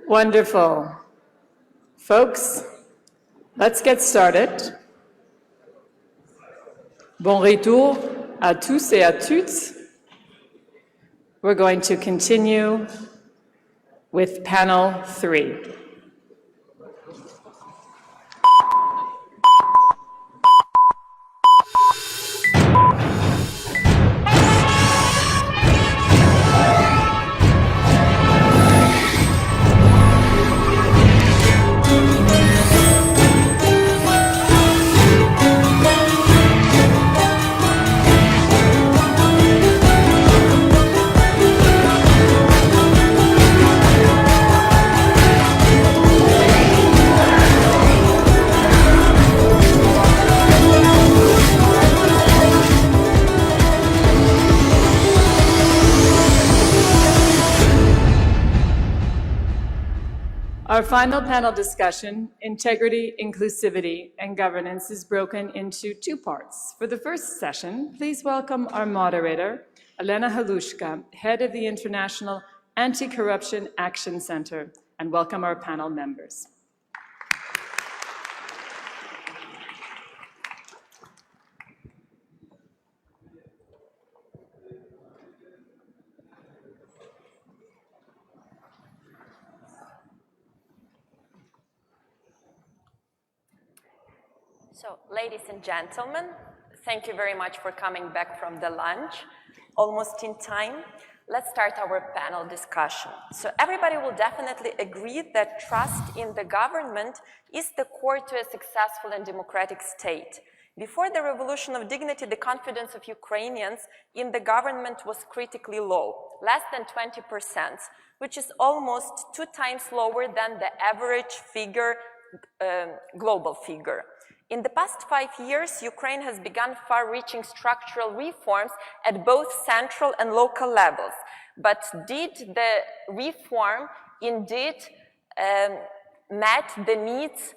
Wonderful. Folks, let's get started. Bon retour à tous et à toutes. We're going to continue with panel 3. Our final panel discussion, Integrity, Inclusivity, and Governance, is broken into 2 parts. For the first session, please welcome our moderator, Elena Halushka, head of the International Anti-Corruption Action Center, and welcome our panel members. So, ladies and gentlemen, thank you very much for coming back from the lunch, almost in time. Let's start our panel discussion. So everybody will definitely agree that trust in the government is the core to a successful and democratic state. Before the Revolution of Dignity, the confidence of Ukrainians in the government was critically low, less than 20%, which is almost 2 times lower than the average figure, global figure. In the past 5 years, Ukraine has begun far-reaching structural reforms at both central and local levels. But did the reform indeed met the needs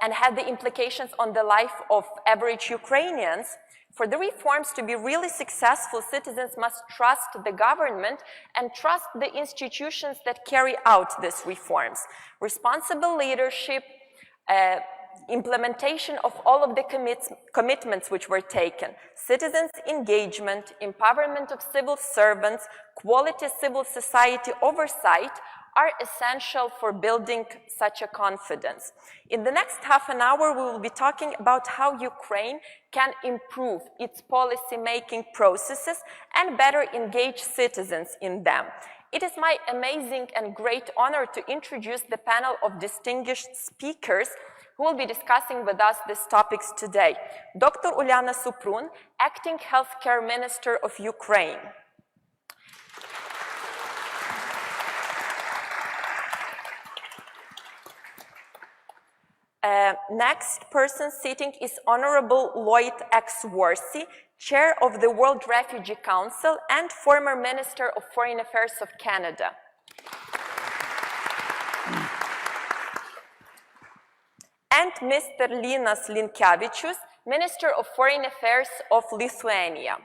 and had the implications on the life of average Ukrainians? For the reforms to be really successful, citizens must trust the government and trust the institutions that carry out these reforms. Responsible leadership, implementation of all of the commitments which were taken, citizens' engagement, empowerment of civil servants, quality civil society oversight are essential for building such a confidence. In the next half an hour, we will be talking about how Ukraine can improve its policy-making processes and better engage citizens in them. It is my amazing and great honor to introduce the panel of distinguished speakers who will be discussing with us these topics today. Dr. Uliana Suprun, Acting Healthcare Minister of Ukraine. Next person sitting is Honorable Lloyd X. Worsey, Chair of the World Refugee Council and former Minister of Foreign Affairs of Canada. And Mr. Linas Linkevičius, Minister of Foreign Affairs of Lithuania.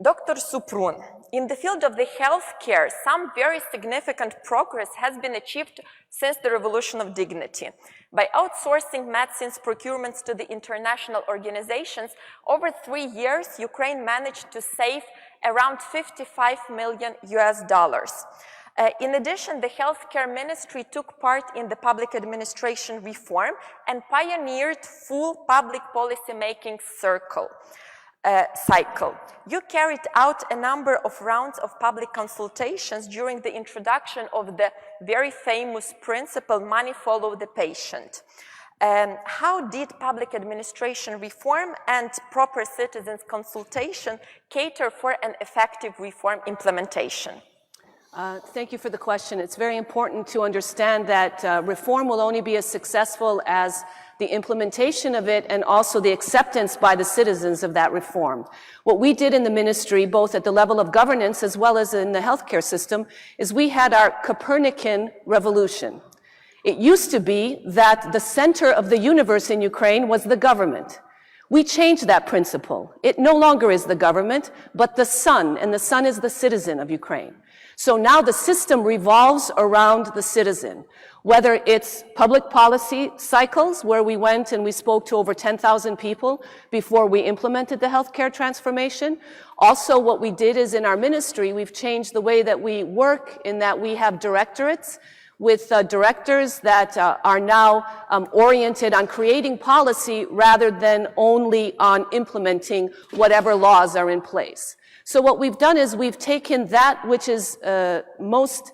Dr. Suprun, in the field of the healthcare, some very significant progress has been achieved since the Revolution of Dignity. By outsourcing medicines procurements to the international organizations, over 3 years, Ukraine managed to save around $55 million. In addition, the healthcare ministry took part in the public administration reform and pioneered full public policy making cycle. You carried out a number of rounds of public consultations during the introduction of the very famous principle, money follow the patient. How did public administration reform and proper citizens consultation cater for an effective reform implementation? Thank you for the question. It's very important to understand that reform will only be as successful as the implementation of it and also the acceptance by the citizens of that reform. What we did in the ministry, both at the level of governance as well as in the healthcare system, is we had our Copernican revolution. It used to be that the center of the universe in Ukraine was the government. We changed that principle. It no longer is the government, but the son, and the son is the citizen of Ukraine. So now the system revolves around the citizen, whether it's public policy cycles where we went and we spoke to over 10,000 people before we implemented the healthcare transformation. Also, what we did is in our ministry, we've changed the way that we work in that we have directorates with directors that are now oriented on creating policy rather than only on implementing whatever laws are in place. So what we've done is we've taken that which is most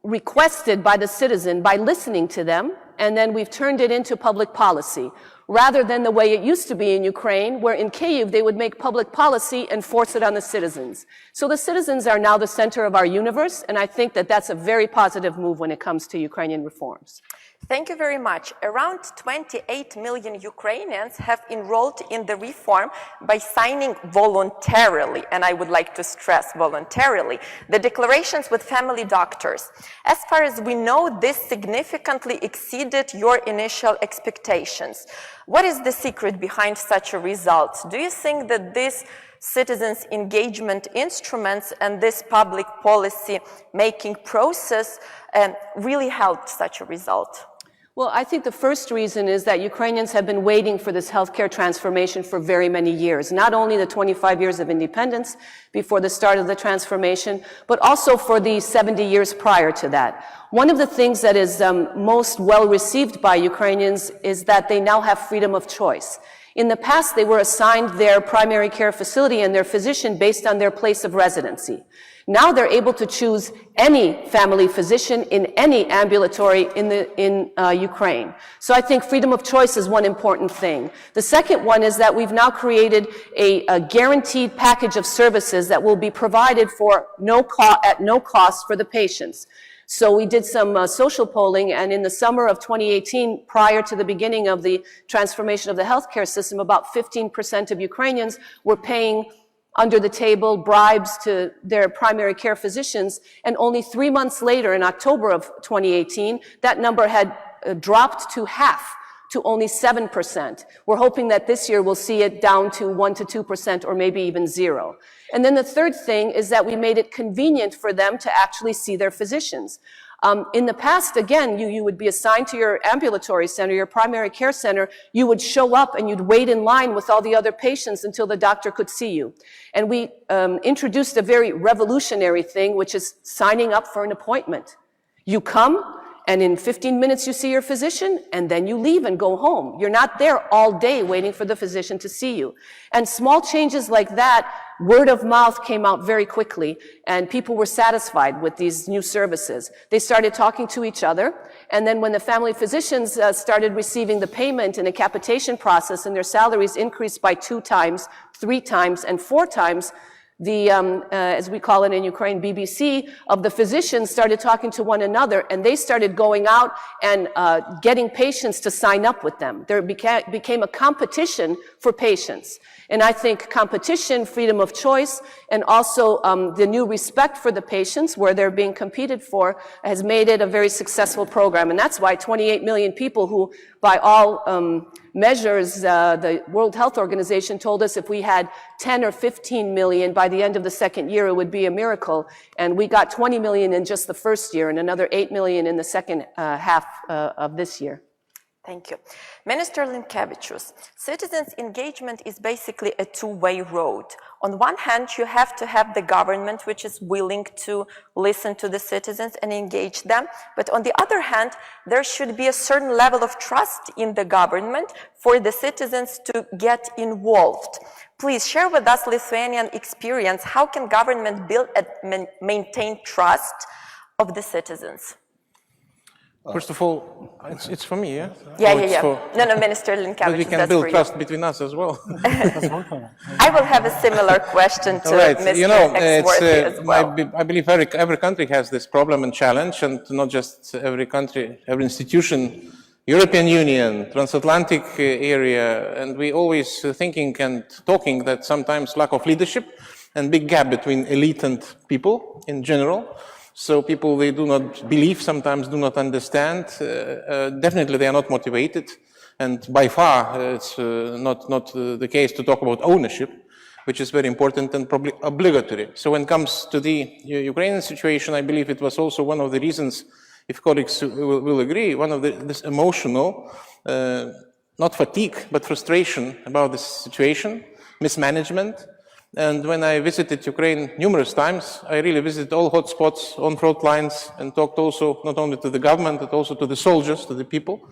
requested by the citizen by listening to them, and then we've turned it into public policy, rather than the way it used to be in Ukraine, where in Kyiv they would make public policy and force it on the citizens. So the citizens are now the center of our universe, and I think that that's a very positive move when it comes to Ukrainian reforms. Thank you very much. Around 28 million Ukrainians have enrolled in the reform by signing voluntarily, and I would like to stress voluntarily, the declarations with family doctors. As far as we know, this significantly exceeded your initial expectations. What is the secret behind such a result? Do you think that this citizens' engagement instruments and this public policy making process really helped such a result? Well, I think the first reason is that Ukrainians have been waiting for this healthcare transformation for very many years. Not only the 25 years of independence before the start of the transformation, but also for the 70 years prior to that. One of the things that is most well received by Ukrainians is that they now have freedom of choice. In the past, they were assigned their primary care facility and their physician based on their place of residency. Now they're able to choose any family physician in any ambulatory in Ukraine. So I think freedom of choice is one important thing. The second one is that we've now created a guaranteed package of services that will be provided for at no cost for the patients. So we did some social polling, and in the summer of 2018, prior to the beginning of the transformation of the healthcare system, about 15% of Ukrainians were paying under the table bribes to their primary care physicians, and only 3 months later, in October of 2018, that number had dropped to half, to only 7%. We're hoping that this year we'll see it down to 1 to 2% or maybe even 0. And then the third thing is that we made it convenient for them to actually see their physicians. In the past, again, you would be assigned to your ambulatory center, your primary care center. You would show up and you'd wait in line with all the other patients until the doctor could see you. And we introduced a very revolutionary thing, which is signing up for an appointment. You come, and in 15 minutes you see your physician, and then you leave and go home. You're not there all day waiting for the physician to see you. And small changes like that, word of mouth came out very quickly, and people were satisfied with these new services. They started talking to each other, and then when the family physicians started receiving the payment in a capitation process and their salaries increased by 2 times, 3 times, and 4 times, the, as we call it in Ukraine, BBC, of the physicians started talking to one another, and they started going out and getting patients to sign up with them. There became a competition for patients. And I think competition, freedom of choice, and also the new respect for the patients where they're being competed for has made it a very successful program. And that's why 28 million people who, by all measures, the World Health Organization told us if we had 10 or 15 million by the end of the second year, it would be a miracle. And we got 20 million in just the first year and another 8 million in the second half of this year. Thank you. Minister Linkevičius, citizens' engagement is basically a two-way road. On one hand, you have to have the government which is willing to listen to the citizens and engage them. But on the other hand, there should be a certain level of trust in the government for the citizens to get involved. Please share with us Lithuanian experience. How can government build and maintain trust of the citizens? First of all, it's for me, yeah? Yeah. No, Minister Linkevičius, but we can build trust between us as well. I will have a similar question to Mr. You know, as well. I believe every country has this problem and challenge, and not just every country, every institution, European Union, transatlantic area, and we always thinking and talking that sometimes lack of leadership and big gap between elite and people in general. So people, they do not believe, sometimes do not understand. Definitely they are not motivated. And by far, it's not the case to talk about ownership, which is very important and probably obligatory. So when it comes to the Ukrainian situation, I believe it was also one of the reasons, if colleagues will agree, one of this emotional, not fatigue, but frustration about this situation, mismanagement. And when I visited Ukraine numerous times, I really visited all hotspots on front lines and talked also not only to the government, but also to the soldiers, to the people.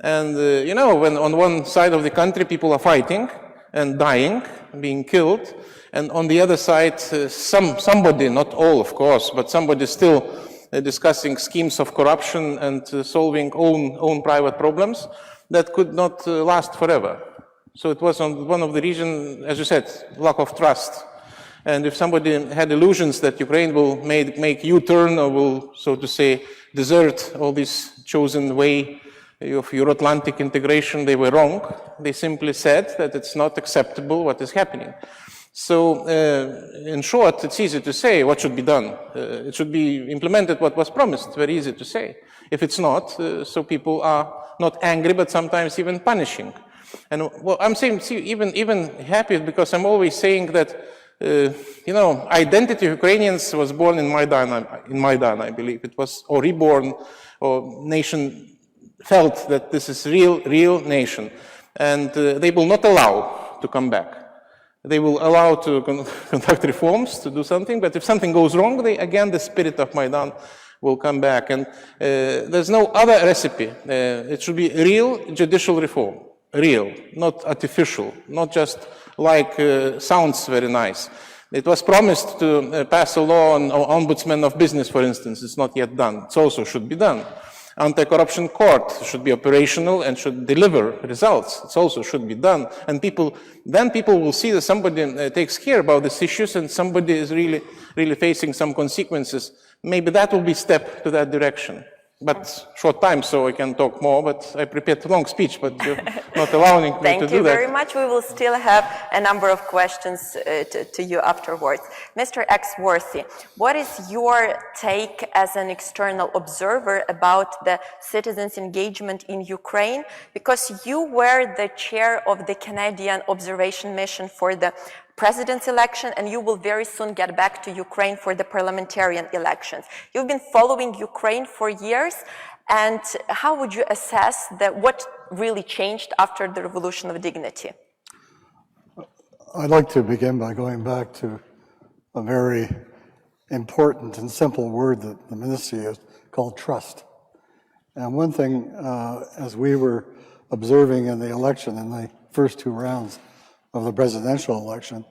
And, you know, when on one side of the country people are fighting and dying, being killed, and on the other side, somebody, not all of course, but somebody still discussing schemes of corruption and solving own private problems that could not last forever. So it was one of the reasons, as you said, lack of trust. And if somebody had illusions that Ukraine will make U-turn or will, so to say, desert all this chosen way of Euro-Atlantic integration, they were wrong. They simply said that it's not acceptable what is happening. So, in short, it's easy to say what should be done. It should be implemented what was promised, very easy to say. If it's not, so people are not angry, but sometimes even punishing. And well, I'm saying, see, even happy because I'm always saying that, you know, identity of Ukrainians was born in Maidan, I believe. It was, or reborn, or nation felt that this is real nation. And they will not allow to come back. They will allow to conduct reforms, to do something, but if something goes wrong, again, the spirit of Maidan will come back. And there's no other recipe. It should be real judicial reform. Real, not artificial, not just like sounds very nice. It was promised to pass a law on ombudsman of business, for instance. It's not yet done. It also should be done. Anti-corruption court should be operational and should deliver results. It also should be done. And then people will see that somebody takes care about these issues and somebody is really facing some consequences. Maybe that will be a step to that direction. But short time, so I can talk more, but I prepared a long speech, but you're not allowing me to do that. Thank you very much. We will still have a number of questions to you afterwards. Mr. Exworthy, what is your take as an external observer about the citizens' engagement in Ukraine? Because you were the chair of the Canadian observation mission for the president's election, and you will very soon get back to Ukraine for the parliamentarian elections. You've been following Ukraine for years, and how would you assess what really changed after the Revolution of Dignity? I'd like to begin by going back to a very important and simple word that the ministry used called trust. And one thing, as we were observing in the election, in the first two rounds of the presidential election,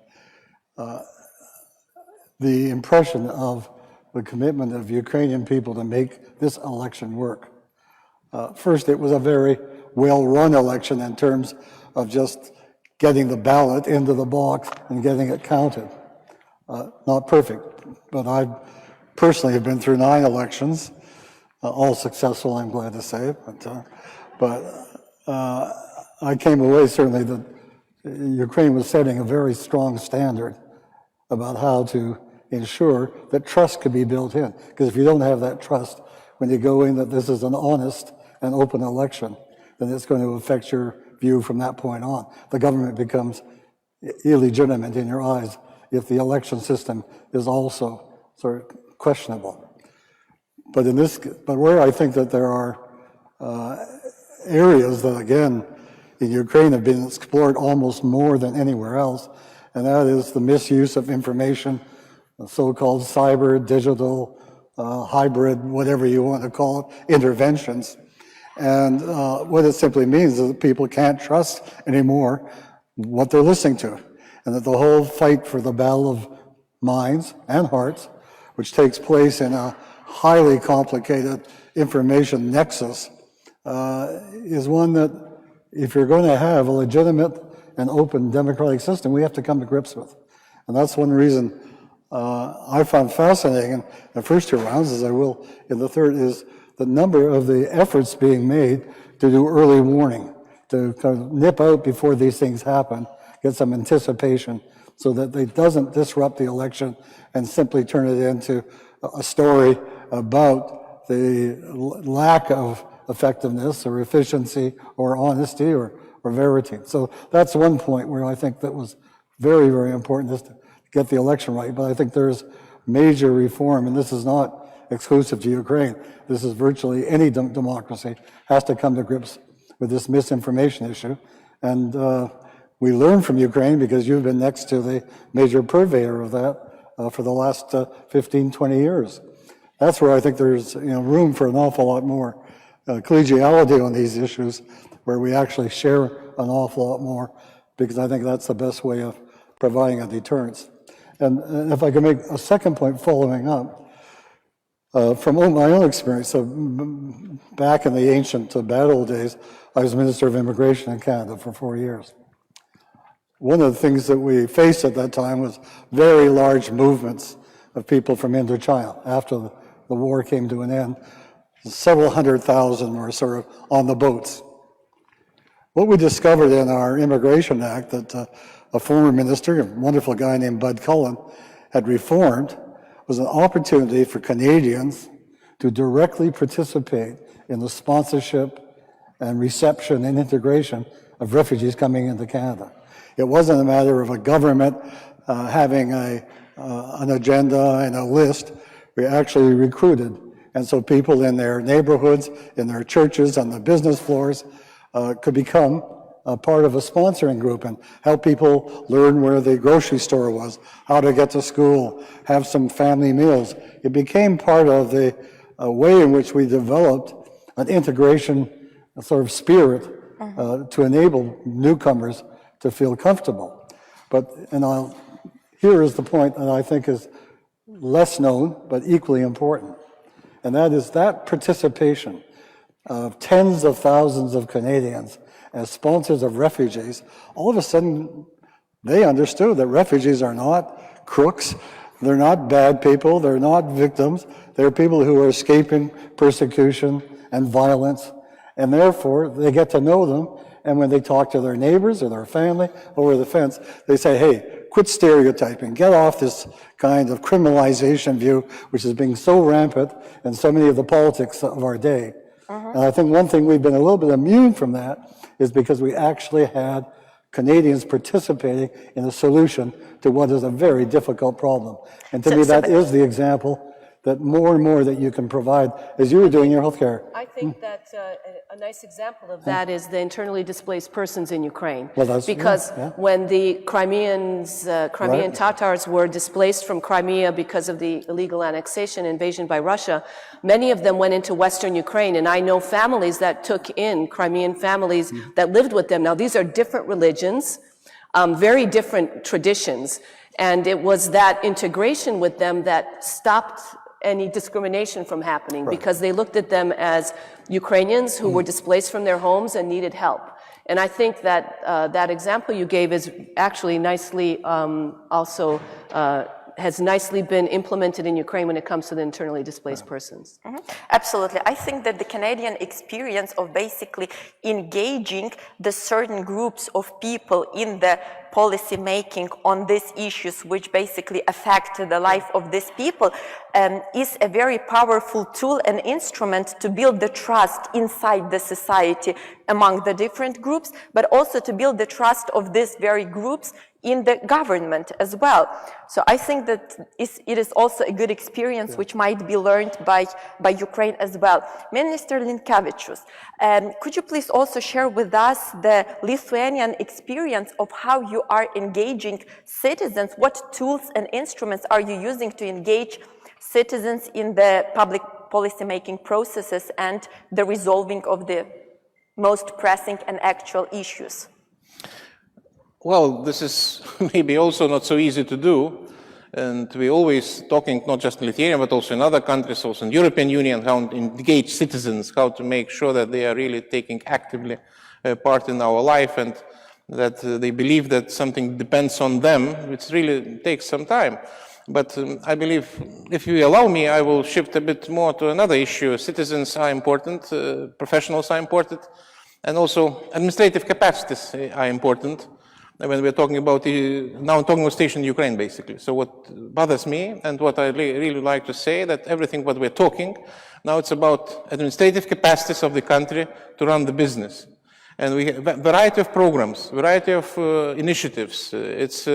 the impression of the commitment of Ukrainian people to make this election work. First, it was a very well-run election in terms of just getting the ballot into the box and getting it counted. Not perfect, but I personally have been through 9 elections, all successful, I'm glad to say. But I came away certainly that Ukraine was setting a very strong standard about how to ensure that trust could be built in. Because if you don't have that trust, when you go in that this is an honest and open election, then it's going to affect your view from that point on. The government becomes illegitimate in your eyes if the election system is also sort of questionable. But where I think that there are areas that, again, in Ukraine have been explored almost more than anywhere else, and that is the misuse of information, the so-called cyber, digital, hybrid, whatever you want to call it, interventions. And what it simply means is that people can't trust anymore what they're listening to, and that the whole fight for the battle of minds and hearts, which takes place in a highly complicated information nexus, is one that if you're going to have a legitimate and open democratic system, we have to come to grips with. And that's one reason I found fascinating in the first 2 rounds, as I will in the third, is the number of the efforts being made to do early warning, to kind of nip out before these things happen, get some anticipation so that it doesn't disrupt the election and simply turn it into a story about the lack of effectiveness or efficiency or honesty or verity. So that's one point where I think that was very, very important, is to get the election right. But I think there's major reform, and this is not exclusive to Ukraine. This is virtually any democracy has to come to grips with this misinformation issue. And we learn from Ukraine because you've been next to the major purveyor of that for the last 15, 20 years. That's where I think there's room for an awful lot more collegiality on these issues, where we actually share an awful lot more, because I think that's the best way of providing a deterrence. And if I can make a second point following up, from my own experience, so back in the ancient bad old days, I was Minister of Immigration in Canada for 4 years. One of the things that we faced at that time was very large movements of people from Indochina. After the war came to an end, several 100,000 were sort of on the boats. What we discovered in our Immigration Act that a former minister, a wonderful guy named Bud Cullen, had reformed was an opportunity for Canadians to directly participate in the sponsorship and reception and integration of refugees coming into Canada. It wasn't a matter of a government having an agenda and a list. We actually recruited. And so people in their neighborhoods, in their churches, on the business floors, could become a part of a sponsoring group and help people learn where the grocery store was, how to get to school, have some family meals. It became part of the way in which we developed an integration sort of spirit to enable newcomers to feel comfortable. Here is the point that I think is less known, but equally important. And that is that participation of tens of thousands of Canadians as sponsors of refugees. All of a sudden, they understood that refugees are not crooks, they're not bad people, they're not victims, they're people who are escaping persecution and violence, and therefore they get to know them, and when they talk to their neighbors or their family over the fence, they say, hey, quit stereotyping, get off this kind of criminalization view, which is being so rampant in so many of the politics of our day. And I think one thing we've been a little bit immune from that is because we actually had Canadians participating in a solution to what is a very difficult problem. And to me, that is the example that more and more that you can provide, as you were doing your healthcare. I think that a nice example of that is the internally displaced persons in Ukraine. Well, that's, because when the Crimean Tatars were displaced from Crimea because of the illegal annexation invasion by Russia, many of them went into Western Ukraine, and I know families that took in Crimean families that lived with them. Now, these are different religions, very different traditions, and it was that integration with them that stopped any discrimination from happening, because they looked at them as Ukrainians who were displaced from their homes and needed help. And I think that that example you gave is actually nicely has nicely been implemented in Ukraine when it comes to the internally displaced persons. Absolutely. I think that the Canadian experience of basically engaging the certain groups of people in the policy making on these issues, which basically affect the life of these people, is a very powerful tool and instrument to build the trust inside the society among the different groups, but also to build the trust of these very groups in the government as well. So I think that it is also a good experience which might be learned by Ukraine as well. Minister Linkevičius, could you please also share with us the Lithuanian experience of how you are engaging citizens? What tools and instruments are you using to engage citizens in the public policy making processes and the resolving of the most pressing and actual issues? Well, this is maybe also not so easy to do, and we're always talking not just in Lithuania but also in other countries, also in the European Union, how to engage citizens, how to make sure that they are really taking actively part in our life and that they believe that something depends on them, which really takes some time. But I believe, if you allow me, I will shift a bit more to another issue. Citizens are important, professionals are important, and also administrative capacities are important. when we're talking about now I'm talking about station in Ukraine, basically. So what bothers me and what I really like to say, that everything what we're talking, now it's about administrative capacities of the country to run the business. And we have a variety of programs, variety of initiatives. It's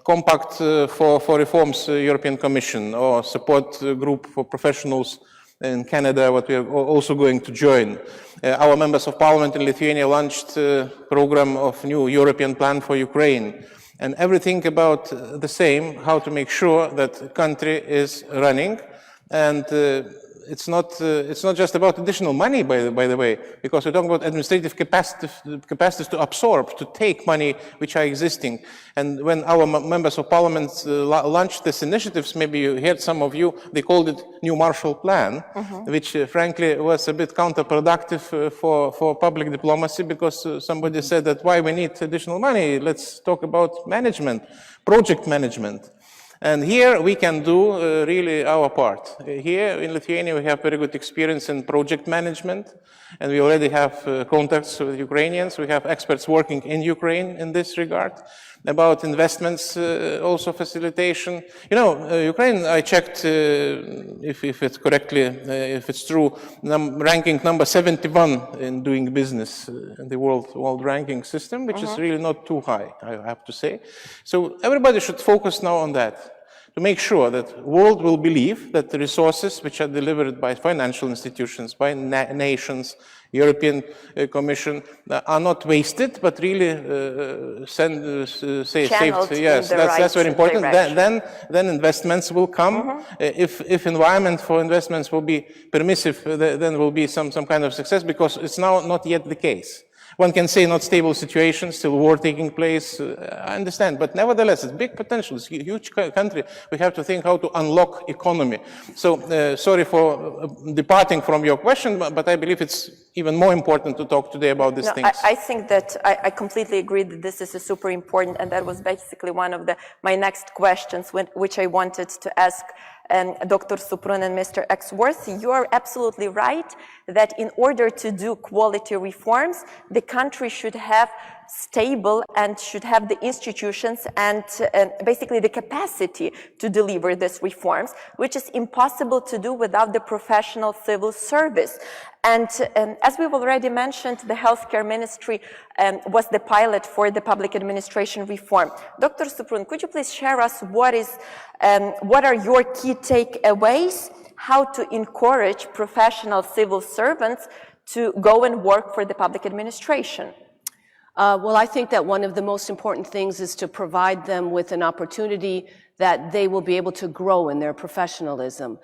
Compact for Reforms European Commission, or support group for professionals in Canada, what we are also going to join. Our members of parliament in Lithuania launched a program of new European plan for Ukraine. And everything about the same, how to make sure that the country is running. And it's not just about additional money, by the way, because we're talking about administrative capacities to absorb, to take money which are existing. And when our members of parliament launched these initiatives, maybe you heard some of you, they called it new Marshal plan, which frankly was a bit counterproductive for public diplomacy, because somebody said that why we need additional money, let's talk about management, project management. And here we can do really our part. Here in Lithuania we have very good experience in project management, and we already have contacts with Ukrainians. We have experts working in Ukraine in this regard. About investments, also facilitation. You know, Ukraine, I checked if it's correctly, if it's true, ranking number 71 in doing business in the world ranking system, which is really not too high, I have to say. So everybody should focus now on that, to make sure that the world will believe that the resources which are delivered by financial institutions, by nations, European Commission, are not wasted, but really saved. Yes, that's very important. Then investments will come. If environment for investments will be permissive, then will be some kind of success, because it's now not yet the case. One can say not stable situation, still war taking place, I understand, but nevertheless, it's big potential, it's a huge country. We have to think how to unlock economy. So, sorry for departing from your question, but I believe it's even more important to talk today about these things. I think that I completely agree that this is super important, and that was basically one of my next questions, which I wanted to ask Dr. Suprun and Mr. Exworthy. You are absolutely right that in order to do quality reforms, the country should have stable and should have the institutions and basically the capacity to deliver these reforms, which is impossible to do without the professional civil service. And as we've already mentioned, the healthcare ministry was the pilot for the public administration reform. Dr. Suprun, could you please share us what are your key takeaways, how to encourage professional civil servants to go and work for the public administration? Well, I think that one of the most important things is to provide them with an opportunity that they will be able to grow in their professionalism.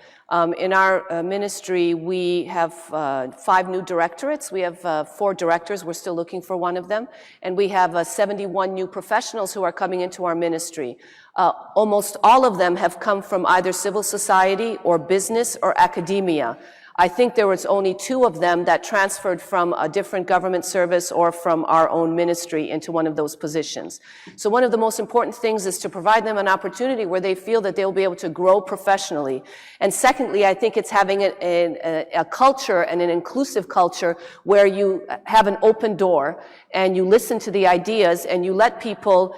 In our ministry, we have 5 new directorates. We have 4 directors. We're still looking for one of them. And we have 71 new professionals who are coming into our ministry. Almost all of them have come from either civil society or business or academia. I think there was only 2 of them that transferred from a different government service or from our own ministry into one of those positions. So one of the most important things is to provide them an opportunity where they feel that they'll be able to grow professionally. And secondly, I think it's having a culture and an inclusive culture where you have an open door and you listen to the ideas and you let people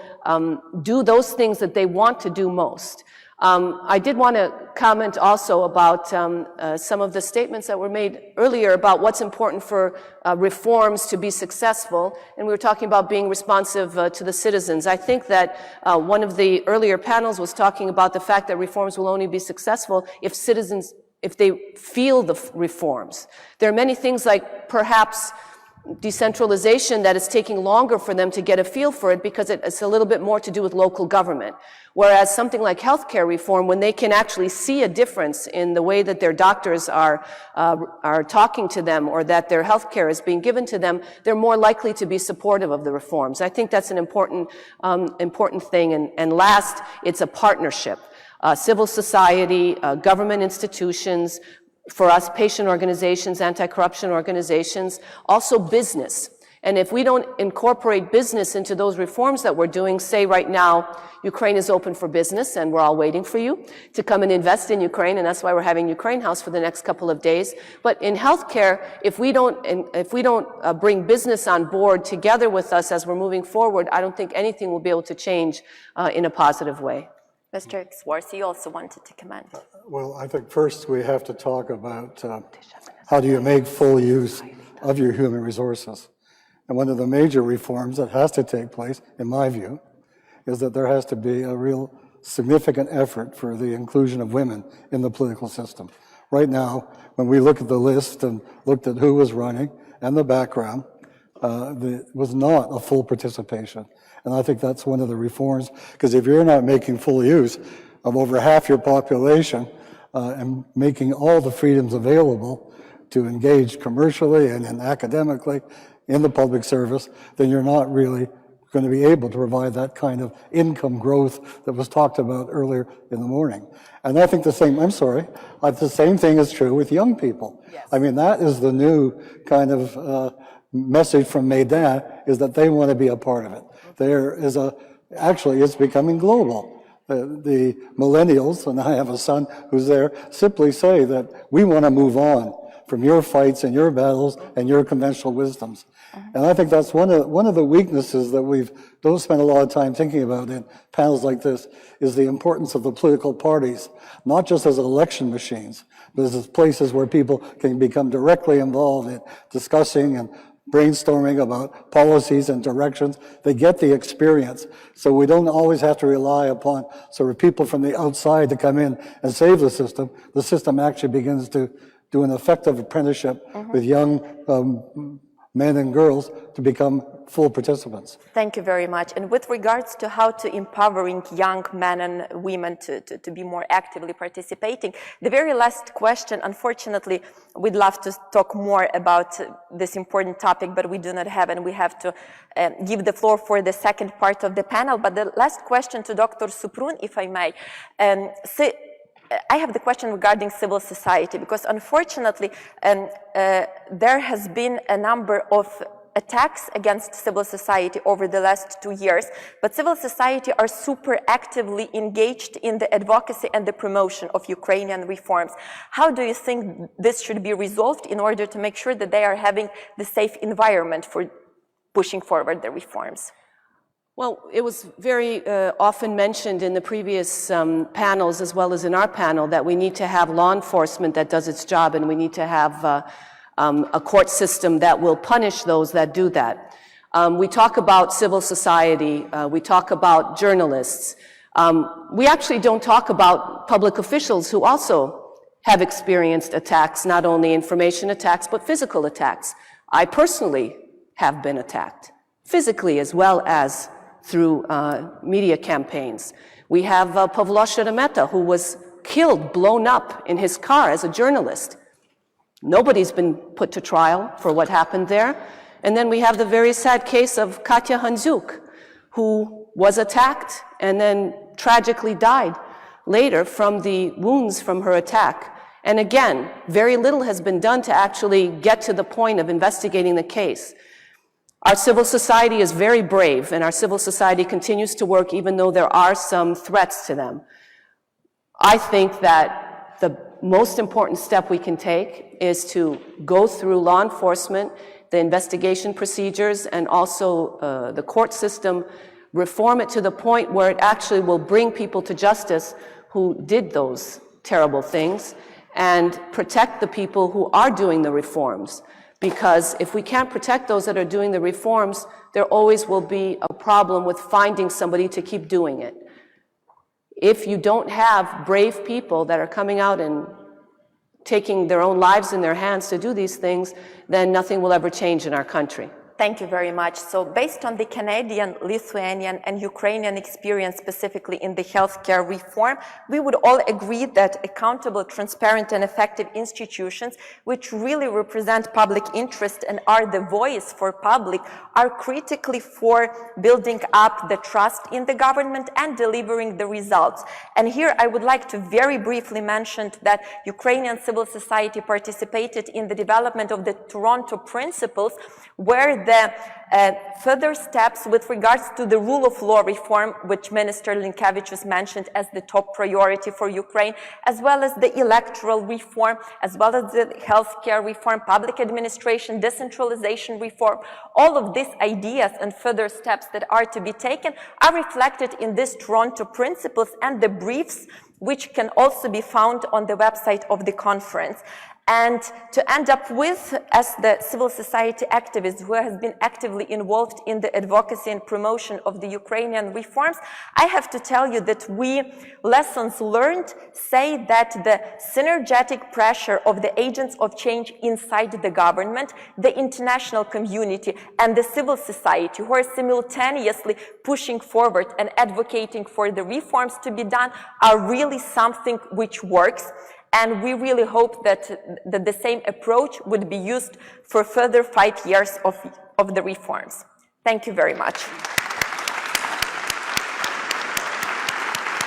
do those things that they want to do most. I did want to comment also about some of the statements that were made earlier about what's important for reforms to be successful, and we were talking about being responsive to the citizens. I think that one of the earlier panels was talking about the fact that reforms will only be successful if citizens, if they feel the reforms. There are many things like perhaps decentralization that is taking longer for them to get a feel for it because it's a little bit more to do with local government. Whereas something like healthcare reform, when they can actually see a difference in the way that their doctors are talking to them or that their healthcare is being given to them, they're more likely to be supportive of the reforms. I think that's an important thing. And last, it's a partnership. Civil society, government institutions, for us, patient organizations, anti-corruption organizations, also business. And if we don't incorporate business into those reforms that we're doing, say right now, Ukraine is open for business and we're all waiting for you to come and invest in Ukraine, and that's why we're having Ukraine House for the next couple of days. But in healthcare, if we don't bring business on board together with us as we're moving forward, I don't think anything will be able to change in a positive way. Mr. Swartz, you also wanted to comment. Well, I think first we have to talk about how do you make full use of your human resources. And one of the major reforms that has to take place, in my view, is that there has to be a real significant effort for the inclusion of women in the political system. Right now, when we look at the list and looked at who was running and the background, it was not a full participation. And I think that's one of the reforms, because if you're not making full use of over half your population and making all the freedoms available to engage commercially and academically in the public service, then you're not really going to be able to provide that kind of income growth that was talked about earlier in the morning. And I think the same thing is true with young people. Yes. I mean, that is the new kind of message from Maidan, is that they want to be a part of it. Actually, it's becoming global. The millennials, and I have a son who's there, simply say that we want to move on from your fights and your battles and your conventional wisdoms. And I think that's one of the weaknesses that we don't spend a lot of time thinking about in panels like this, is the importance of the political parties, not just as election machines, but as places where people can become directly involved in discussing and brainstorming about policies and directions. They get the experience. So we don't always have to rely upon sort of people from the outside to come in and save the system. The system actually begins to do an effective apprenticeship with young men and girls to become full participants. Thank you very much. And with regards to how to empowering young men and women to be more actively participating, the very last question, unfortunately, we'd love to talk more about this important topic, but we do not have, and we have to give the floor for the second part of the panel. But the last question to Dr. Suprun, if I may. I have the question regarding civil society, because unfortunately there has been a number of attacks against civil society over the last 2 years, but civil society are super actively engaged in the advocacy and the promotion of Ukrainian reforms. How do you think this should be resolved in order to make sure that they are having the safe environment for pushing forward the reforms? Well, it was very often mentioned in the previous panels, as well as in our panel, that we need to have law enforcement that does its job, and we need to have a court system that will punish those that do that. We talk about civil society, we talk about journalists. We actually don't talk about public officials who also have experienced attacks, not only information attacks, but physical attacks. I personally have been attacked, physically as well as through media campaigns. We have Pavlo Sheremetya, who was killed, blown up in his car as a journalist. Nobody's been put to trial for what happened there. And then we have the very sad case of Katya Handzuk, who was attacked and then tragically died later from the wounds from her attack. And again, very little has been done to actually get to the point of investigating the case. Our civil society is very brave, and our civil society continues to work even though there are some threats to them. I think that the most important step we can take is to go through law enforcement, the investigation procedures, and also the court system, reform it to the point where it actually will bring people to justice who did those terrible things, and protect the people who are doing the reforms. Because if we can't protect those that are doing the reforms, there always will be a problem with finding somebody to keep doing it. If you don't have brave people that are coming out and taking their own lives in their hands to do these things, then nothing will ever change in our country. Thank you very much. So based on the Canadian, Lithuanian, and Ukrainian experience specifically in the healthcare reform, we would all agree that accountable, transparent, and effective institutions, which really represent public interest and are the voice for public, are critically for building up the trust in the government and delivering the results. And here I would like to very briefly mention that Ukrainian civil society participated in the development of the Toronto Principles, where the further steps with regards to the rule of law reform, which Minister Linkevičius mentioned as the top priority for Ukraine, as well as the electoral reform, as well as the healthcare reform, public administration, decentralization reform. All of these ideas and further steps that are to be taken are reflected in these Toronto principles and the briefs, which can also be found on the website of the conference. And to end up with, as the civil society activist who has been actively involved in the advocacy and promotion of the Ukrainian reforms, I have to tell you that lessons learned say that the synergetic pressure of the agents of change inside the government, the international community, and the civil society who are simultaneously pushing forward and advocating for the reforms to be done are really something which works. And we really hope that the same approach would be used for further 5 years of the reforms. Thank you very much.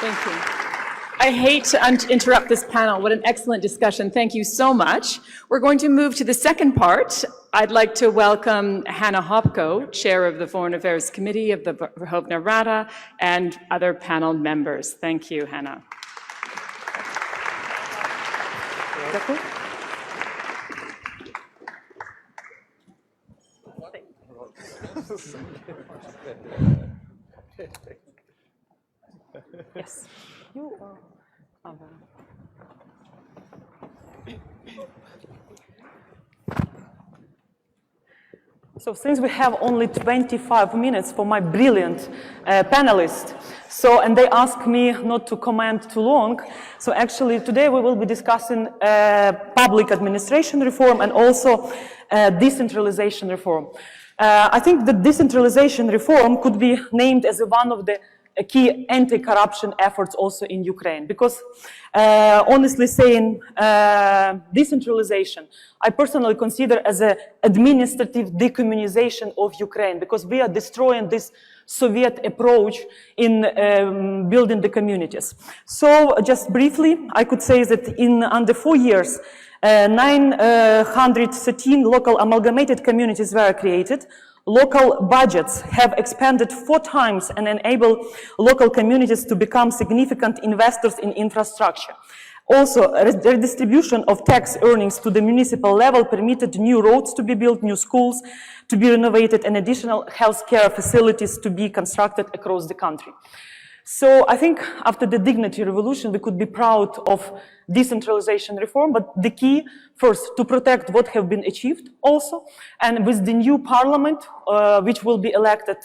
Thank you. I hate to interrupt this panel. What an excellent discussion. Thank you so much. We're going to move to the second part. I'd like to welcome Hannah Hopko, Chair of the Foreign Affairs Committee of the Verkhovna Rada, and other panel members. Thank you, Hannah. Yes. You are. So since we have only 25 minutes for my brilliant panelists, and they asked me not to comment too long, so actually today we will be discussing public administration reform and also decentralization reform. I think that decentralization reform could be named as one of the key anti-corruption efforts also in Ukraine, because honestly saying, decentralization, I personally consider as an administrative decommunization of Ukraine, because we are destroying this Soviet approach in building the communities. So just briefly, I could say that in under 4 years, 913 local amalgamated communities were created. Local budgets have expanded 4 times and enable local communities to become significant investors in infrastructure. Also, redistribution of tax earnings to the municipal level permitted new roads to be built, new schools to be renovated, and additional healthcare facilities to be constructed across the country. So I think after the dignity revolution, we could be proud of decentralization reform, but the key first to protect what have been achieved also. And with the new parliament, which will be elected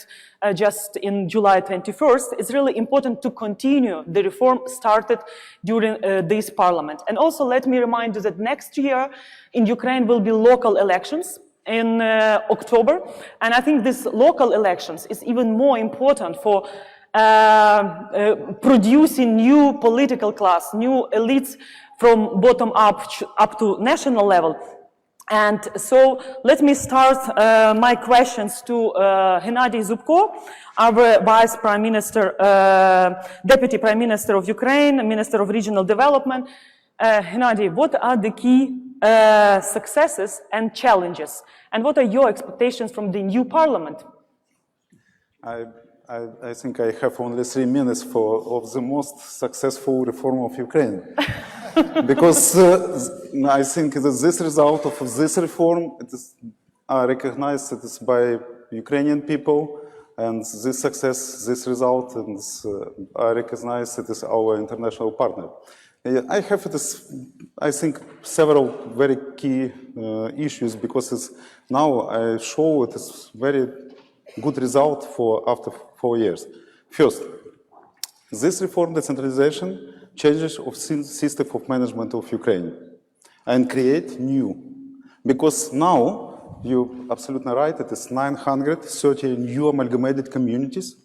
just in July 21st, it's really important to continue the reform started during this parliament. And also let me remind you that next year in Ukraine will be local elections in October. And I think these local elections is even more important for producing new political class, new elites from bottom up to national level. And so let me start my questions to Hennady Zubko, our Vice Prime Minister, Deputy Prime Minister of Ukraine, Minister of Regional Development. Hennady, what are the key successes and challenges? And what are your expectations from the new parliament? I think I have only 3 minutes of the most successful reform of Ukraine. Because I think that this result of this reform, I recognize it is by Ukrainian people, and this success, this result, and I recognize it is our international partner. I have, I think, several very key issues, because now I show it is very good result after 4 years. First, this reform decentralization changes of system of management of Ukraine and create new. Because now, you're absolutely right, it is 930 new amalgamated communities,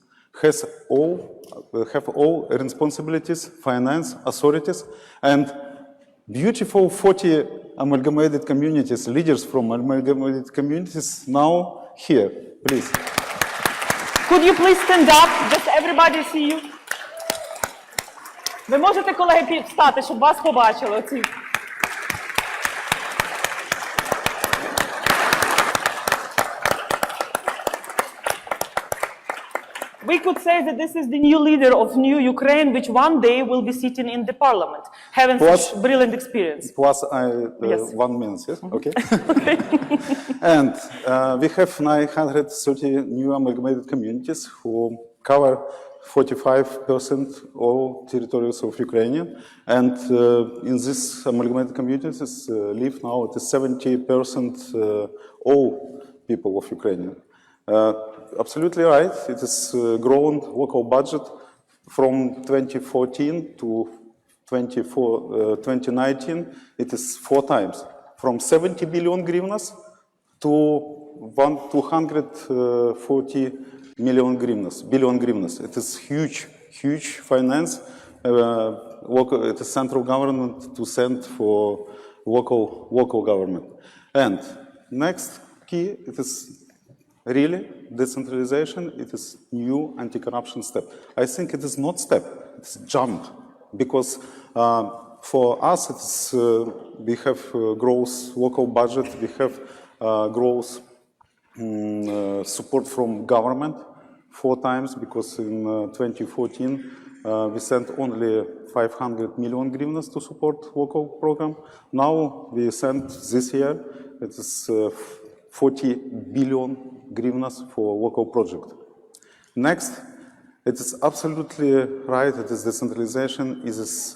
have all responsibilities, finance, authorities, and beautiful 40 amalgamated communities, leaders from amalgamated communities now here, please. Could you please stand up? Just everybody see you. Ви можете, колеги, встати, щоб вас побачили? We could say that this is the new leader of new Ukraine, which one day will be sitting in the parliament, having such brilliant experience. Plus, Yes. 1 minute, yes? Okay. And we have 930 new amalgamated communities who cover 45% all territories of Ukraine. And in these amalgamated communities live now at 70% all people of Ukraine. Absolutely right. It has grown local budget from 2014 to 2019. It is 4 times, from 70 billion hryvnias to 240 billion hryvnias. It is huge, huge finance. It is central government to send for local government. And next key, it is really decentralization. It is new anti-corruption step. I think it is not step, it's jump, because for us it's we have growth local budget, we have growth support from government 4 times, because in 2014 we sent only 500 million hryvnias to support local program. Now we sent this year, it is 40 billion hryvnias for local project. Next, it is absolutely right, it is decentralization, it is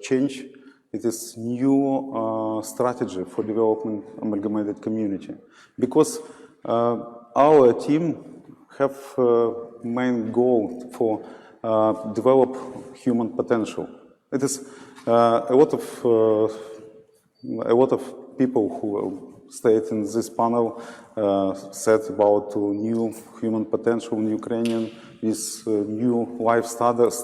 change, it is new strategy for development amalgamated community. Because our team have main goal for develop human potential. It is a lot of people who stayed in this panel said about new human potential in Ukrainian with new life standards,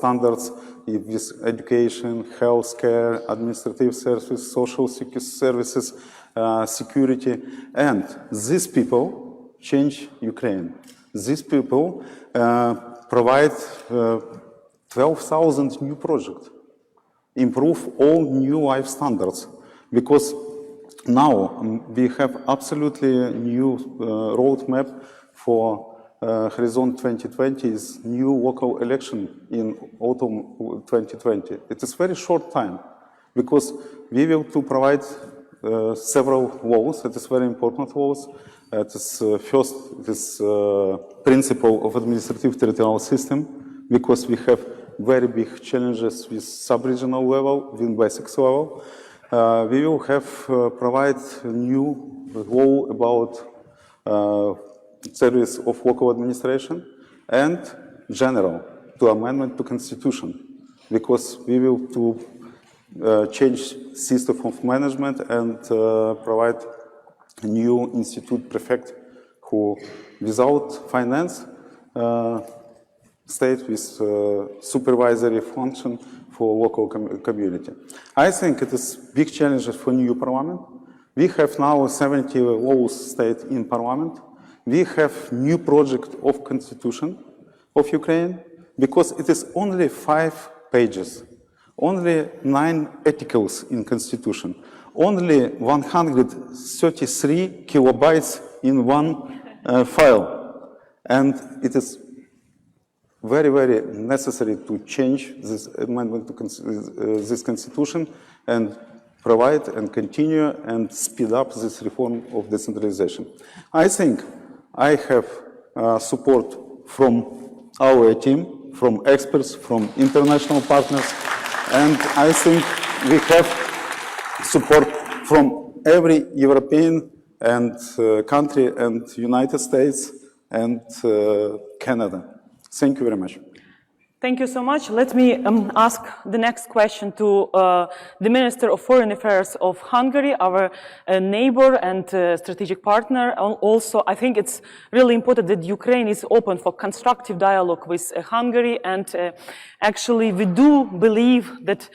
with education, healthcare, administrative services, social services, security. And these people change Ukraine. These people provide 12,000 new projects, improve all new life standards, because now we have absolutely new roadmap for Horizon 2020 is new local election in autumn 2020. It is very short time, because we will to provide several laws. It is very important laws. It is first, it is principle of administrative territorial system, because we have very big challenges with sub-regional level, with basic level. We will have provide new law about service of local administration and general to amendment to constitution, because we will to change system of management and provide a new institute prefect who without finance state with supervisory function for local community. I think it is big challenges for new parliament. We have now 70 laws state in parliament. We have new project of constitution of Ukraine, because it is only 5 pages, only 9 articles in constitution, only 133 kilobytes in one file. And it is very, very necessary to change this amendment to this constitution and provide and continue and speed up this reform of decentralization. I think I have support from our team, from experts, from international partners, and I think we have support from every European and country and United States and Canada. Thank you very much. Thank you so much. Let me ask the next question to the Minister of Foreign Affairs of Hungary, our neighbor and strategic partner. Also, I think it's really important that Ukraine is open for constructive dialogue with Hungary, and actually we do believe that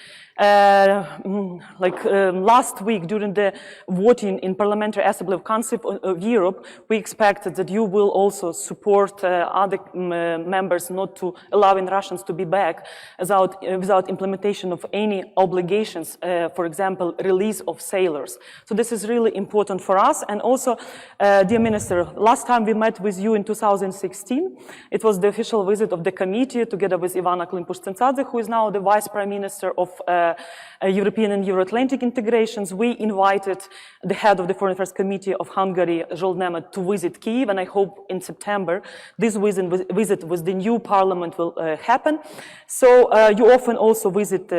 last week during the voting in Parliamentary Assembly of Council of Europe, we expected that you will also support other members not to allowing Russians to be back without implementation of any obligations, for example, release of sailors. So this is really important for us. And also, dear Minister, last time we met with you in 2016, it was the official visit of the committee together with Ivana Klimpush-Tsintsadze, who is now the Vice Prime Minister of European and Euro-Atlantic integrations. We invited the head of the Foreign Affairs Committee of Hungary, Zsolt Nemet, to visit Kyiv, and I hope in September this visit with the new parliament will happen. So you often also visit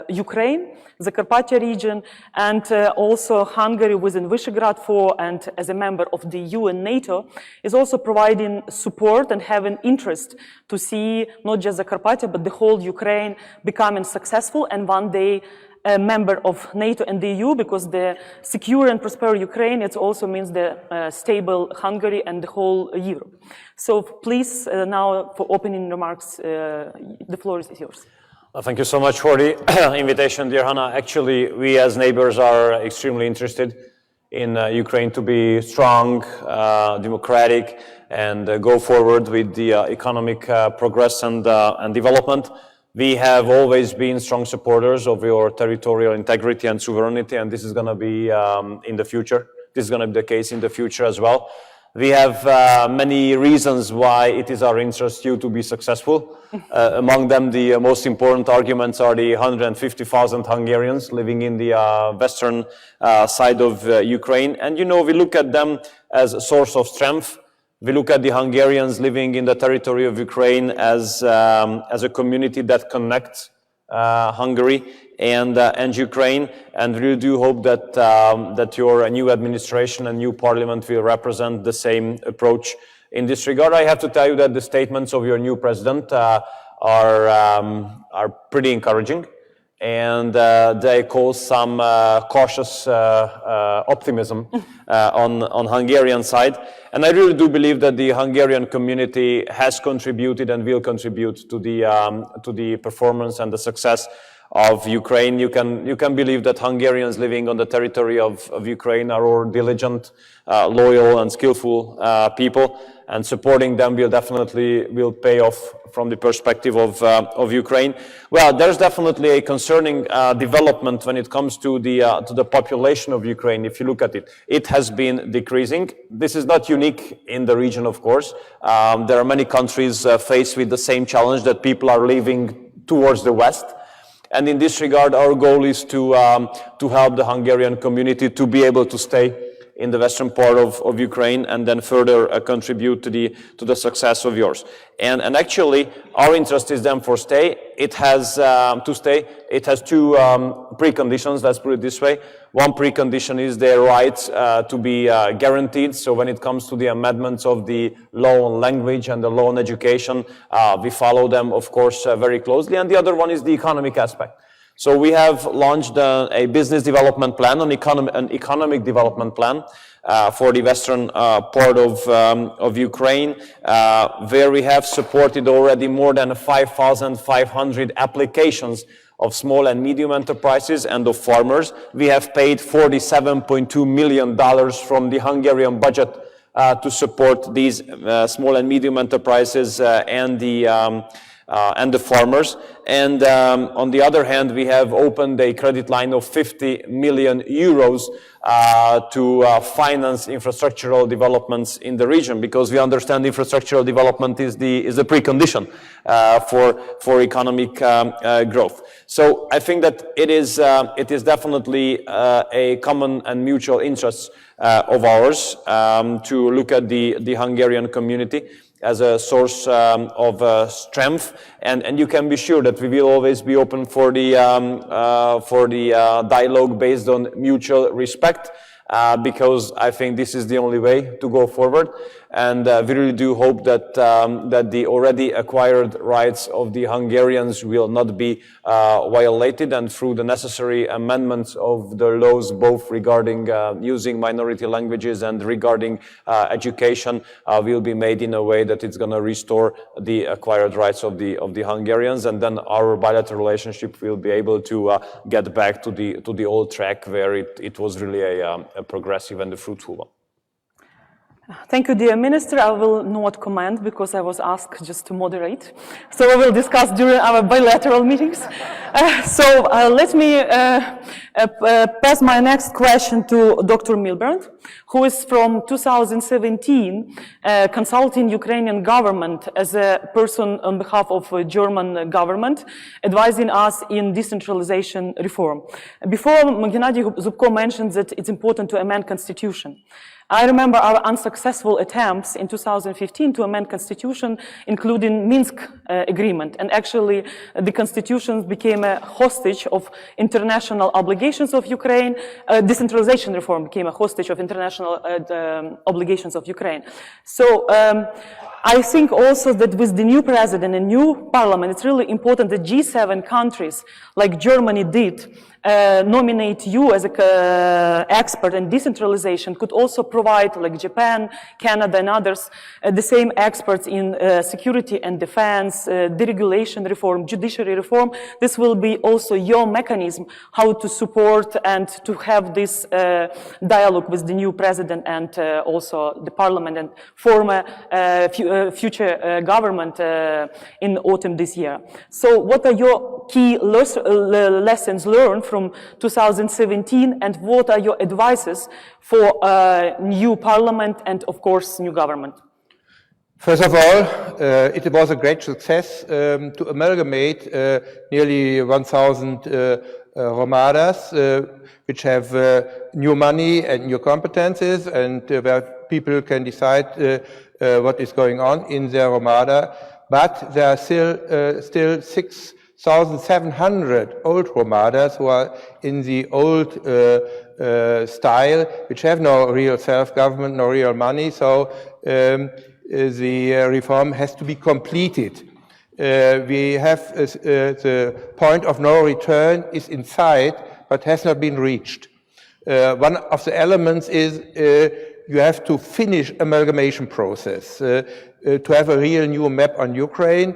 Ukraine, the Carpathia region, and also Hungary within Visegrad 4, and as a member of the EU and NATO, is also providing support and having interest to see not just the Carpathia, but the whole Ukraine becoming successful and one day a member of NATO and the EU, because the secure and prosperous Ukraine, it also means the stable Hungary and the whole Europe. So please, now for opening remarks, the floor is yours. Thank you so much for the invitation, dear Hannah. Actually, we as neighbors are extremely interested in Ukraine to be strong, democratic, and go forward with the economic progress and development. We have always been strong supporters of your territorial integrity and sovereignty, and this is going to be in the future. This is going to be the case in the future as well. We have many reasons why it is our interest you to be successful. Among them, the most important arguments are the 150,000 Hungarians living in the western side of Ukraine. And, you know, we look at them as a source of strength. We look at the Hungarians living in the territory of Ukraine as a community that connects Hungary and Ukraine, and really do hope that your new administration and new parliament will represent the same approach in this regard. I have to tell you that the statements of your new president are pretty encouraging, and they cause some cautious optimism on Hungarian side. And I really do believe that the Hungarian community has contributed and will contribute to the performance and the success of Ukraine. You can believe that Hungarians living on the territory of Ukraine are all diligent, loyal, and skillful people, and supporting them will definitely pay off from the perspective of Ukraine. Well, there's definitely a concerning development when it comes to the population of Ukraine. If you look at it, it has been decreasing. This is not unique in the region, of course. There are many countries faced with the same challenge, that people are leaving towards the west. And in this regard, our goal is to help the Hungarian community to be able to stay in the western part of Ukraine, and then further contribute to the success of yours. And actually, our interest is then for stay. It has to stay. It has two preconditions. Let's put it this way. One precondition is their rights to be guaranteed. So when it comes to the amendments of the law on language and the law on education, we follow them, of course, very closely. And the other one is the economic aspect. So we have launched a business development plan, an economic development plan for the western part of Ukraine, where we have supported already more than 5,500 applications of small and medium enterprises and of farmers. We have paid $47.2 million from the Hungarian budget to support these small and medium enterprises and the farmers. And on the other hand, we have opened a credit line of 50 million euros to finance infrastructural developments in the region, because we understand infrastructural development is the precondition for economic growth. So I think that it is definitely a common and mutual interest of ours to look at the Hungarian community as a source of strength, and you can be sure that we will always be open for the dialogue based on mutual respect. because I think this is the only way to go forward. And we really do hope that, that the already acquired rights of the Hungarians will not be violated, and through the necessary amendments of the laws, both regarding using minority languages and regarding education, will be made in a way that it's going to restore the acquired rights of the Hungarians, and then our bilateral relationship will be able to get back to the old track where it was really a progressive and a fruitful one. Thank you, dear Minister. I will not comment because I was asked just to moderate. So we will discuss during our bilateral meetings. Let me pass my next question to Dr. Milburn, who is from 2017 consulting Ukrainian government as a person on behalf of German government, advising us in decentralization reform. Before, Gennady Zubko mentioned that it's important to amend constitution. I remember our unsuccessful attempts in 2015 to amend constitution, including Minsk agreement. And actually, the constitution became a hostage of international obligations of Ukraine. Decentralization reform became a hostage of international obligations of Ukraine. So I think also that with the new president and new parliament, it's really important that G7 countries, like Germany did, nominate you as an expert in decentralization, could also provide, like Japan, Canada, and others, the same experts in security and defense, deregulation reform, judiciary reform. This will be also your mechanism how to support and to have this dialogue with the new president and also the parliament and form a future government in autumn this year. So what are your key lessons learned from 2017, and what are your advices for new parliament and, of course, new government? First of all, it was a great success to amalgamate nearly 1,000 Romadas, which have new money and new competences, and where people can decide what is going on in their Romada. But there are still 6,700 old Romadas who are in the old style, which have no real self-government, no real money. So the reform has to be completed. We have the point of no return is in sight, but has not been reached. One of the elements is you have to finish amalgamation process to have a real new map on Ukraine.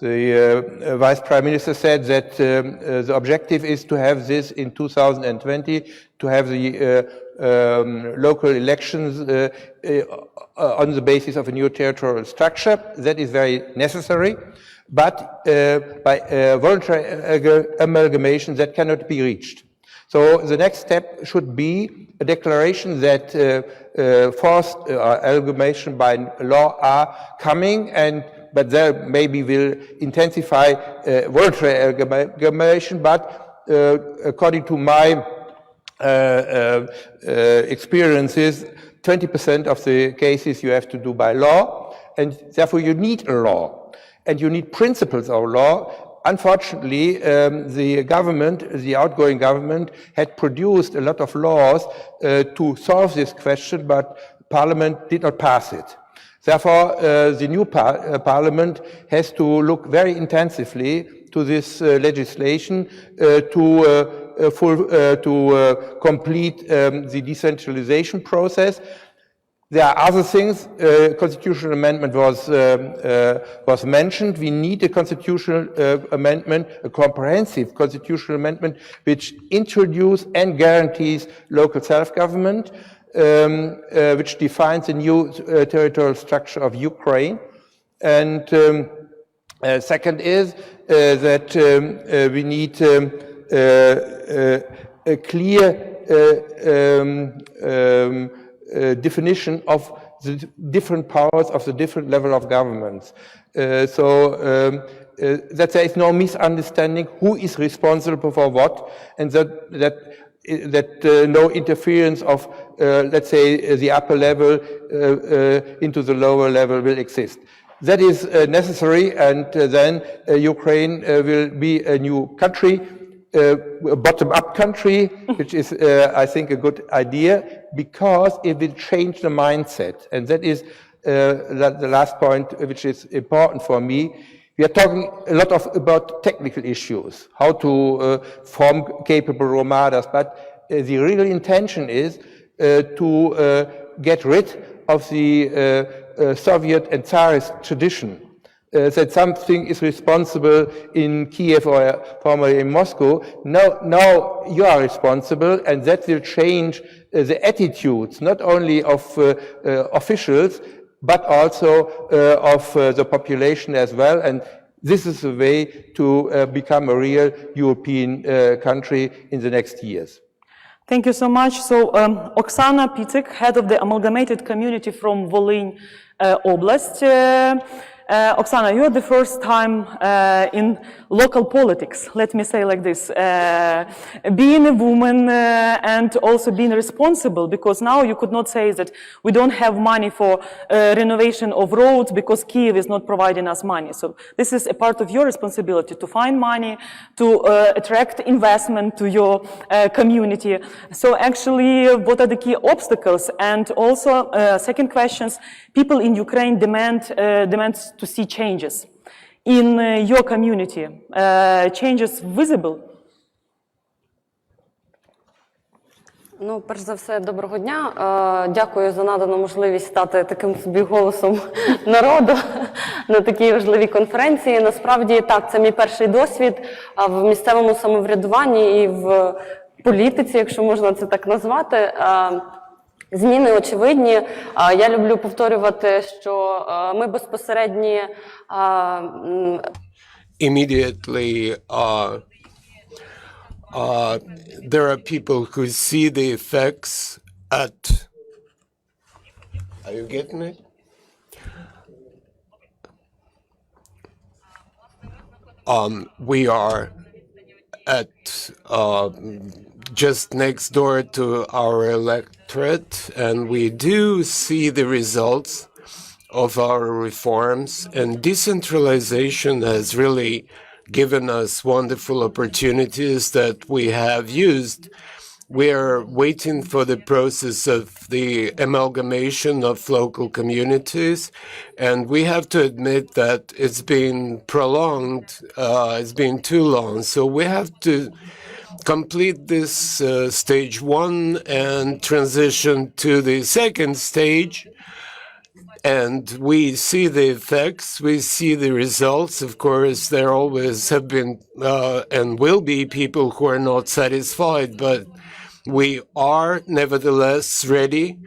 The Vice Prime Minister said that the objective is to have this in 2020, to have the local elections on the basis of a new territorial structure. That is very necessary, but by voluntary amalgamation that cannot be reached. So the next step should be a declaration that forced amalgamation by law are coming, but there maybe will intensify voluntary amalgamation. But according to my experiences, 20% of the cases you have to do by law, and therefore you need a law, and you need principles of law. Unfortunately, the government, the outgoing government, had produced a lot of laws to solve this question, but Parliament did not pass it. Therefore, the new Parliament has to look very intensively to this legislation to complete the decentralization process. There are other things. Constitutional amendment was mentioned. We need a constitutional amendment, a comprehensive constitutional amendment, which introduces and guarantees local self-government, which defines a new territorial structure of Ukraine. And second is that we need a clear definition of the different powers of the different level of governments, so that there is no misunderstanding who is responsible for what, and that no interference of, let's say, the upper level into the lower level will exist. That is necessary, and then Ukraine will be a new country a bottom-up country, which is, I think, a good idea, because it will change the mindset. And that is the last point, which is important for me. We are talking a lot about technical issues, how to form capable role models, but the real intention is to get rid of the Soviet and Tsarist tradition. That something is responsible in Kiev or formerly in Moscow. Now you are responsible, and that will change the attitudes, not only of officials, but also of the population as well. And this is a way to become a real European country in the next years. Thank you so much. So Oksana Picek, head of the Amalgamated Community from Volyn Oblast. Oksana, you're the first time in local politics, let me say like this, being a woman and also being responsible, because now you could not say that we don't have money for renovation of roads because Kiev is not providing us money. So this is a part of your responsibility to find money, to attract investment to your community. So actually, what are the key obstacles? And also, second question, people in Ukraine demand to see changes in your community. Changes visible? Ну, перш за все, доброго дня. Дякую за надану можливість стати таким собі голосом народу на такій важливій конференції. Насправді, так, це мій перший досвід в місцевому самоврядуванні і в політиці, якщо можна це так назвати. Зміни очевидні. Я люблю повторювати, що ми безпосередні... Immediately, there are people who see the effects at... Are you getting it? We are at just next door to our electorate, and we do see the results of our reforms, and decentralization has really given us wonderful opportunities that we have used. We are waiting for the process of the amalgamation of local communities, and we have to admit that it's been prolonged, it's been too long. So we have to complete this stage one and transition to the second stage. And we see the effects, we see the results. Of course, there always have been and will be people who are not satisfied, but we are nevertheless ready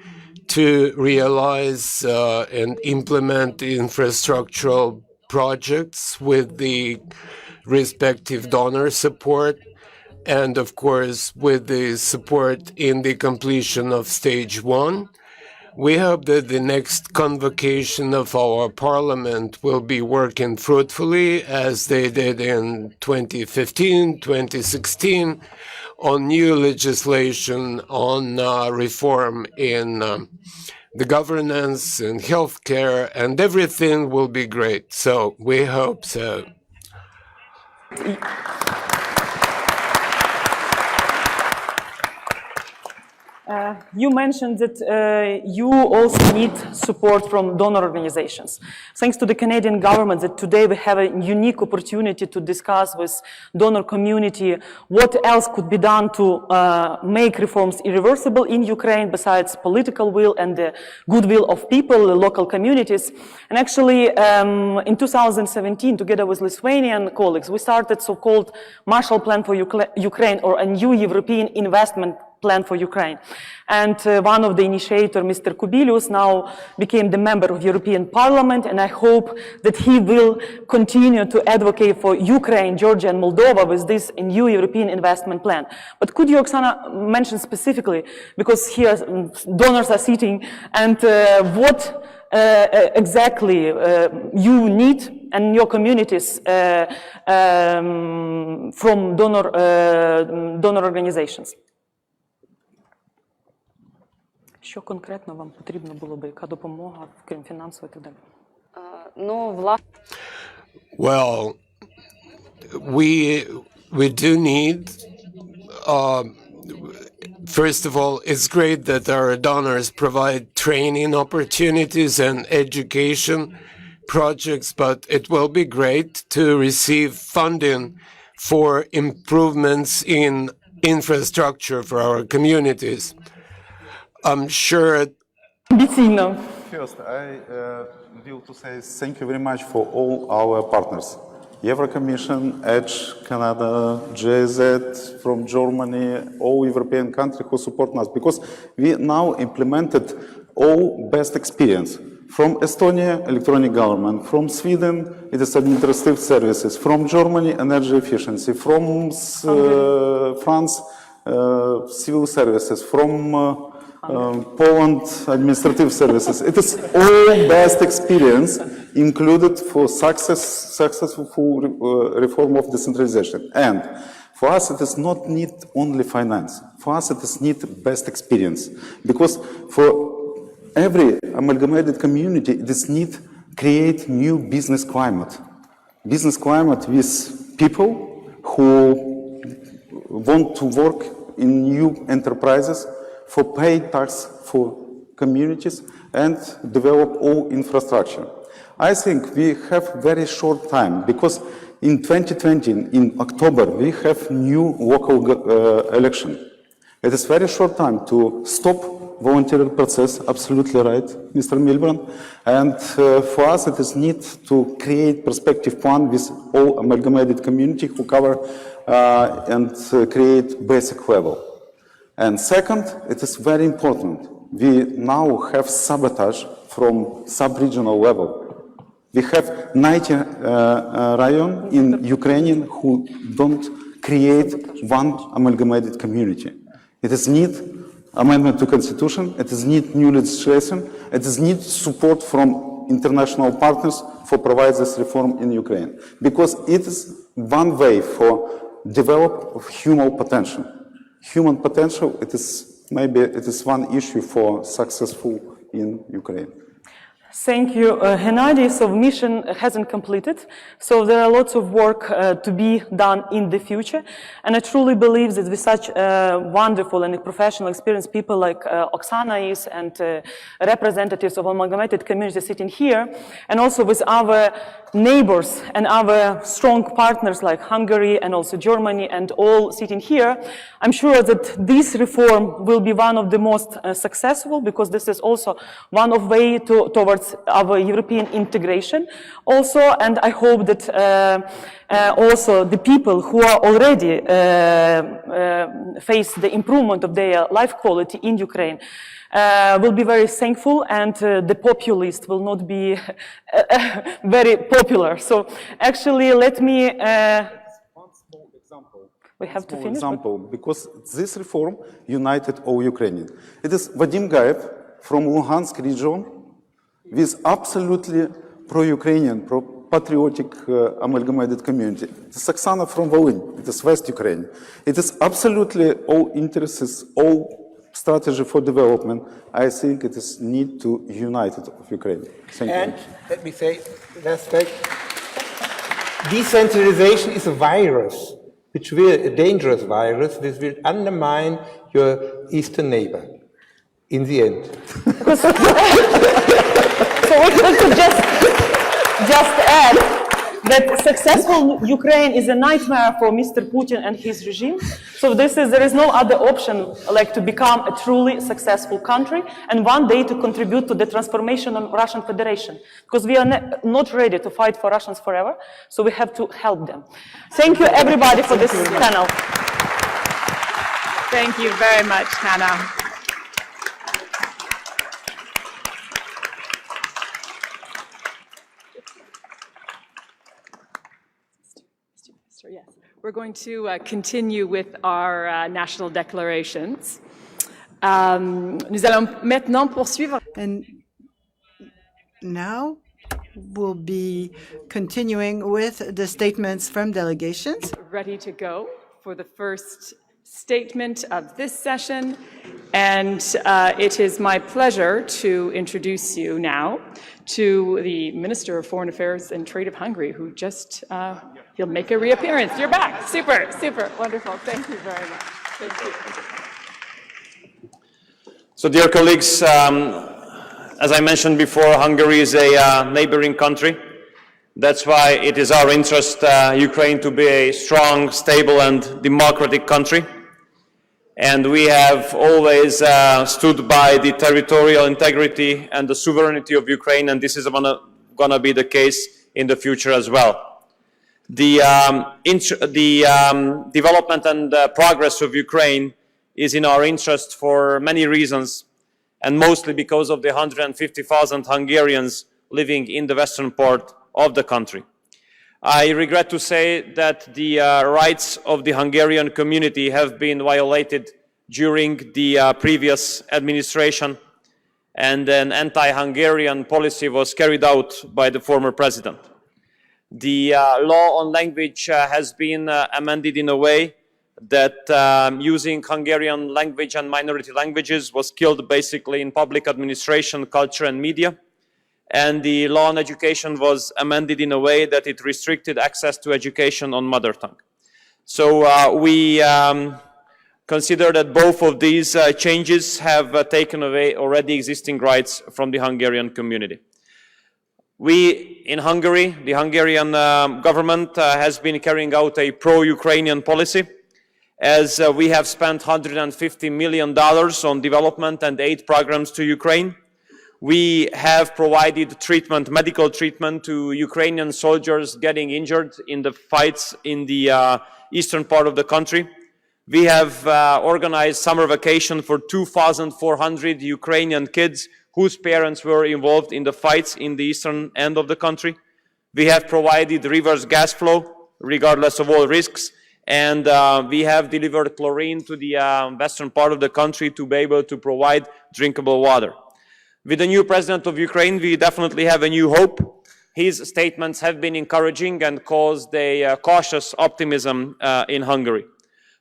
to realize and implement infrastructural projects with the respective donor support, and of course with the support in the completion of stage one. We hope that the next convocation of our parliament will be working fruitfully as they did in 2015, 2016, on new legislation on reform in the governance and healthcare, and everything will be great. So we hope so. You mentioned that you also need support from donor organizations. Thanks to the Canadian government that today we have a unique opportunity to discuss with donor community what else could be done to make reforms irreversible in Ukraine besides political will and the goodwill of people, the local communities. And actually in 2017, together with Lithuanian colleagues, we started so-called Marshal Plan for Ukraine, or a new European investment plan for Ukraine. And one of the initiators, Mr. Kubilius, now became the member of European Parliament, and I hope that he will continue to advocate for Ukraine, Georgia, and Moldova with this new European investment plan. But could you, Oksana, mention specifically, because here donors are sitting, and what exactly you need and your communities from donor organizations? Що конкретно вам потрібно було би, яка допомога, крім фінансової і так далі? Well, we do need, first of all, it's great that our donors provide training opportunities and education projects, but it will be great to receive funding for improvements in infrastructure for our communities. I'm sure. First, I will to say thank you very much for all our partners. Euro Commission, EDGE, Canada, GIZ from Germany, all European countries who support us, because we now implemented all best experience. From Estonia, electronic government. From Sweden, it is administrative services. From Germany, energy efficiency. From France, civil services. From Poland, administrative services. It is all best experience included for successful reform of decentralization. And for us, it is not need only finance. For us, it is need best experience. Because for every amalgamated community, it is need create new business climate. Business climate with people who want to work in new enterprises, for pay tax for communities and develop all infrastructure. I think we have very short time, because in 2020, in October, we have new local election. It is very short time to stop voluntary process, absolutely right, Mr. Milburn. And for us, it is need to create perspective plan with all amalgamated community who cover and create basic level. And second, it is very important. We now have sabotage from sub-regional level. We have 90 rayons in Ukraine who don't create one amalgamated community. It is need amendment to constitution, it is need new legislation, it is need support from international partners for provide this reform in Ukraine. Because it is one way for develop human potential. Human potential, it is maybe it is one issue for successful in Ukraine. Thank you, Hennady. So mission hasn't completed. So there are lots of work to be done in the future. And I truly believe that with such wonderful and professional experienced people like Oksana is and representatives of amalgamated communities sitting here, and also with our neighbors and our strong partners like Hungary and also Germany and all sitting here, I'm sure that this reform will be one of the most successful, because this is also one of way towards our European integration also. And I hope that also the people who are already face the improvement of their life quality in Ukraine will be very thankful, and the populist will not be very popular. So actually, let me... One small example. We have to finish. Because this reform united all Ukrainians. It is Vadim Gaev from Luhansk region with absolutely pro-Ukrainian, pro-patriotic amalgamated community. It is Oksana from Volyn. It is West Ukraine. It is absolutely all interests, all strategy for development. I think it is need to unite it of Ukraine. Thank you. And let me say, last fact, decentralization is a virus, which will, a dangerous virus, which will undermine your eastern neighbor in the end. So we could just add that successful Ukraine is a nightmare for Mr. Putin and his regime. So there is no other option like to become a truly successful country and one day to contribute to the transformation of Russian Federation. Because we are not ready to fight for Russians forever, so we have to help them. Thank you everybody for this panel. Thank you very much, Hannah. Yes. We're going to continue with our national declarations. Nous allons maintenant poursuivre. And now we'll be continuing with the statements from delegations. Ready to go for the first statement of this session. And it is my pleasure to introduce you now to the Minister of Foreign Affairs and Trade of Hungary, who just, he'll make a reappearance. You're back. Super, super, wonderful. Thank you very much. Thank you. So, dear colleagues, as I mentioned before, Hungary is a neighboring country. That's why it is our interest, Ukraine, to be a strong, stable, and democratic country. And we have always stood by the territorial integrity and the sovereignty of Ukraine, and this is going to be the case in the future as well. The development and progress of Ukraine is in our interest for many reasons, and mostly because of the 150,000 Hungarians living in the western part of the country. I regret to say that the rights of the Hungarian community have been violated during the previous administration, and an anti-Hungarian policy was carried out by the former president. The law on language has been amended in a way that using Hungarian language and minority languages was killed basically in public administration, culture and media. And the law on education was amended in a way that it restricted access to education on mother tongue. So we consider that both of these changes have taken away already existing rights from the Hungarian community. We in Hungary, the Hungarian government has been carrying out a pro-Ukrainian policy, as we have spent $150 million on development and aid programs to Ukraine. We have provided treatment, medical treatment to Ukrainian soldiers getting injured in the fights in the eastern part of the country. We have organized summer vacation for 2,400 Ukrainian kids whose parents were involved in the fights in the eastern end of the country. We have provided reverse gas flow, regardless of all risks, and we have delivered chlorine to the western part of the country to be able to provide drinkable water. With the new president of Ukraine, we definitely have a new hope. His statements have been encouraging and caused a cautious optimism in Hungary.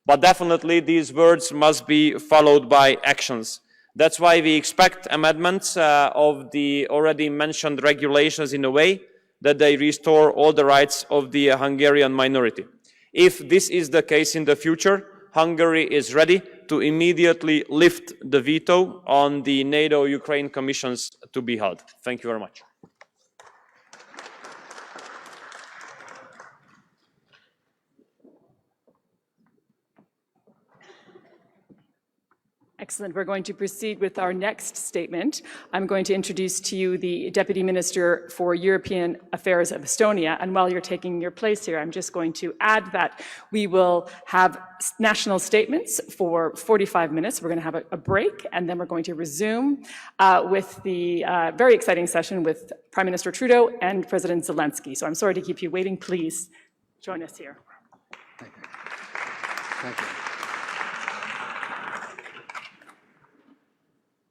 But definitely these words must be followed by actions. That's why we expect amendments of the already mentioned regulations in a way that they restore all the rights of the Hungarian minority. If this is the case in the future, Hungary is ready to immediately lift the veto on the NATO-Ukraine commissions to be held. Thank you very much. Excellent. We're going to proceed with our next statement. I'm going to introduce to you the Deputy Minister for European Affairs of Estonia. And while you're taking your place here, I'm just going to add that we will have national statements for 45 minutes. We're going to have a break, and then we're going to resume with the very exciting session with Prime Minister Trudeau and President Zelensky. So I'm sorry to keep you waiting. Please join us here. Thank you. Thank you.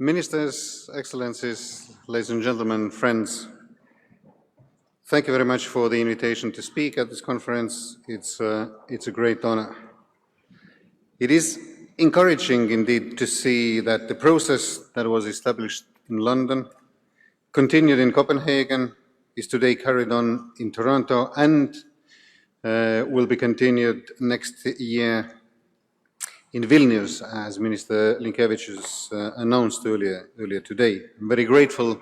Ministers, Excellencies, ladies and gentlemen, friends, thank you very much for the invitation to speak at this conference. It's a great honor. It is encouraging indeed to see that the process that was established in London, continued in Copenhagen, is today carried on in Toronto and will be continued next year in Vilnius, as Minister Linkevičius announced earlier today. I'm very grateful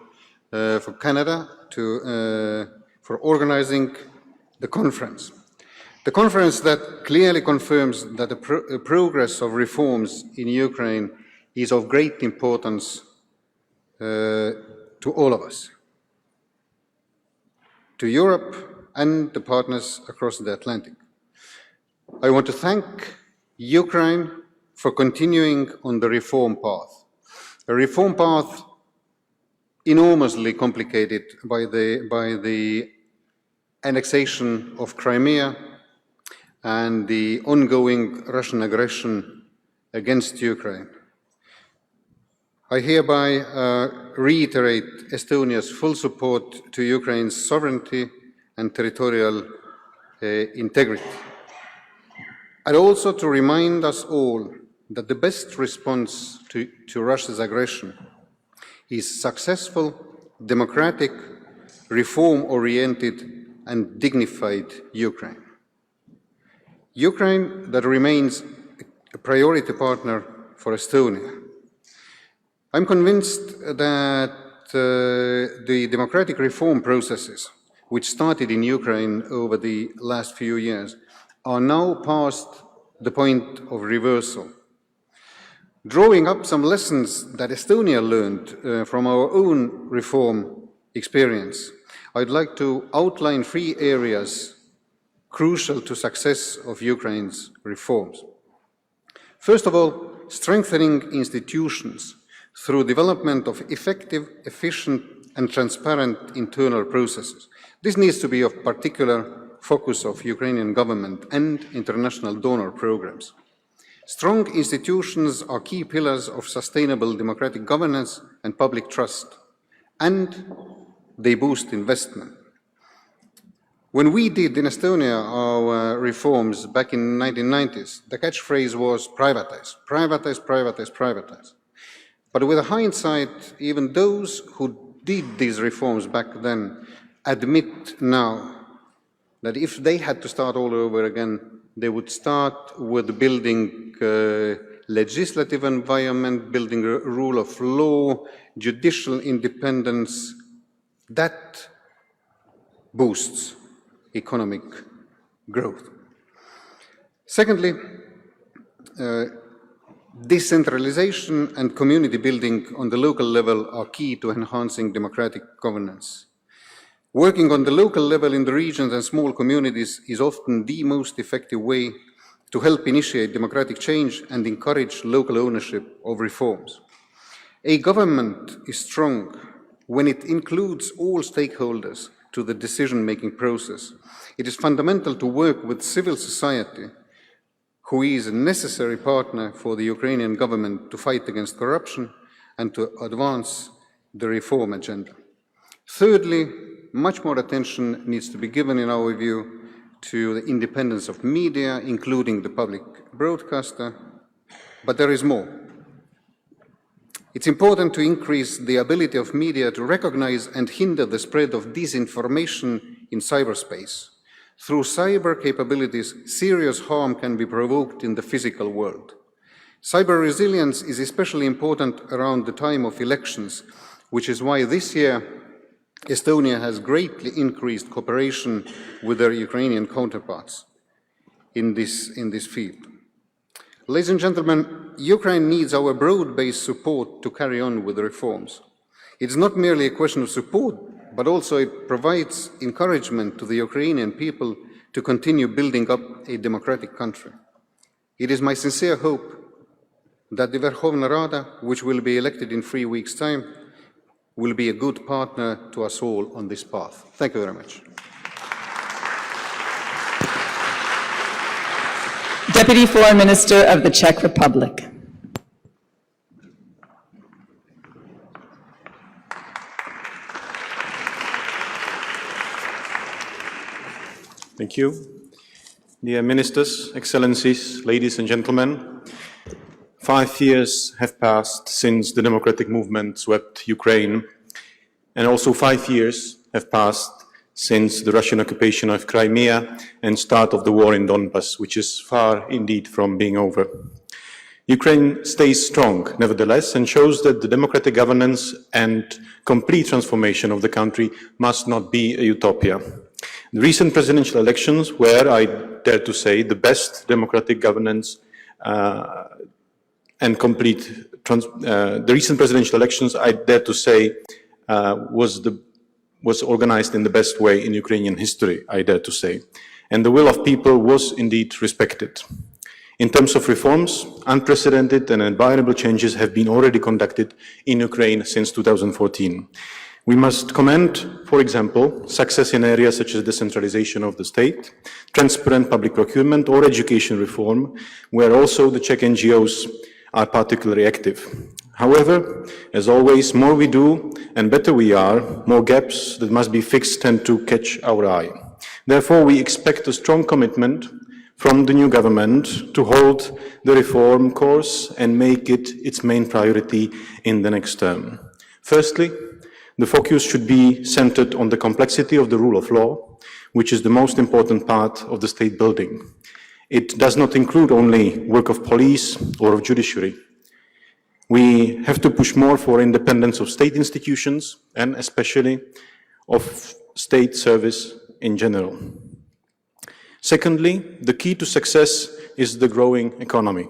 for Canada for organizing the conference. The conference that clearly confirms that the progress of reforms in Ukraine is of great importance to all of us, to Europe and the partners across the Atlantic. I want to thank Ukraine for continuing on the reform path, a reform path enormously complicated by the annexation of Crimea and the ongoing Russian aggression against Ukraine. I hereby reiterate Estonia's full support to Ukraine's sovereignty and territorial integrity. and also to remind us all that the best response to Russia's aggression is successful, democratic, reform-oriented and dignified Ukraine. Ukraine that remains a priority partner for Estonia. I'm convinced that the democratic reform processes which started in Ukraine over the last few years are now past the point of reversal. Drawing up some lessons that Estonia learned from our own reform experience, I'd like to outline 3 areas crucial to success of Ukraine's reforms. First of all, strengthening institutions through development of effective, efficient and transparent internal processes. This needs to be of particular focus of Ukrainian government and international donor programs. Strong institutions are key pillars of sustainable democratic governance and public trust, and they boost investment. When we did in Estonia our reforms back in the 1990s, the catchphrase was privatize, privatize, privatize, privatize. But with hindsight, even those who did these reforms back then admit now that if they had to start all over again, they would start with building legislative environment, building a rule of law, judicial independence. That boosts economic growth. Secondly, decentralization and community building on the local level are key to enhancing democratic governance. Working on the local level in the regions and small communities is often the most effective way to help initiate democratic change and encourage local ownership of reforms. A government is strong when it includes all stakeholders to the decision-making process. It is fundamental to work with civil society, who is a necessary partner for the Ukrainian government to fight against corruption and to advance the reform agenda. Thirdly, much more attention needs to be given, in our view, to the independence of media, including the public broadcaster, but there is more. It's important to increase the ability of media to recognize and hinder the spread of disinformation in cyberspace. Through cyber capabilities, serious harm can be provoked in the physical world. Cyber resilience is especially important around the time of elections, which is why this year Estonia has greatly increased cooperation with their Ukrainian counterparts in this field. Ladies and gentlemen, Ukraine needs our broad-based support to carry on with the reforms. It's not merely a question of support, but also it provides encouragement to the Ukrainian people to continue building up a democratic country. It is my sincere hope that the Verkhovna Rada, which will be elected in 3 weeks' time, will be a good partner to us all on this path. Thank you very much. Deputy Foreign Minister of the Czech Republic. Thank you. Dear Ministers, Excellencies, ladies and gentlemen, 5 years have passed since the democratic movement swept Ukraine, and also 5 years have passed since the Russian occupation of Crimea and start of the war in Donbass, which is far indeed from being over. Ukraine stays strong, nevertheless, and shows that the democratic governance and complete transformation of the country must not be a utopia. The recent presidential elections were, I dare to say, the best democratic governance and complete. The recent presidential elections, I dare to say, was organized in the best way in Ukrainian history, I dare to say, and the will of people was indeed respected. In terms of reforms, unprecedented and admirable changes have been already conducted in Ukraine since 2014. We must commend, for example, success in areas such as decentralization of the state, transparent public procurement, or education reform, where also the Czech NGOs are particularly active. However, as always, more we do and better we are, more gaps that must be fixed tend to catch our eye. Therefore, we expect a strong commitment from the new government to hold the reform course and make it its main priority in the next term. Firstly, the focus should be centered on the complexity of the rule of law, which is the most important part of the state building. It does not include only work of police or of judiciary. We have to push more for independence of state institutions and especially of state service in general. Secondly, the key to success is the growing economy.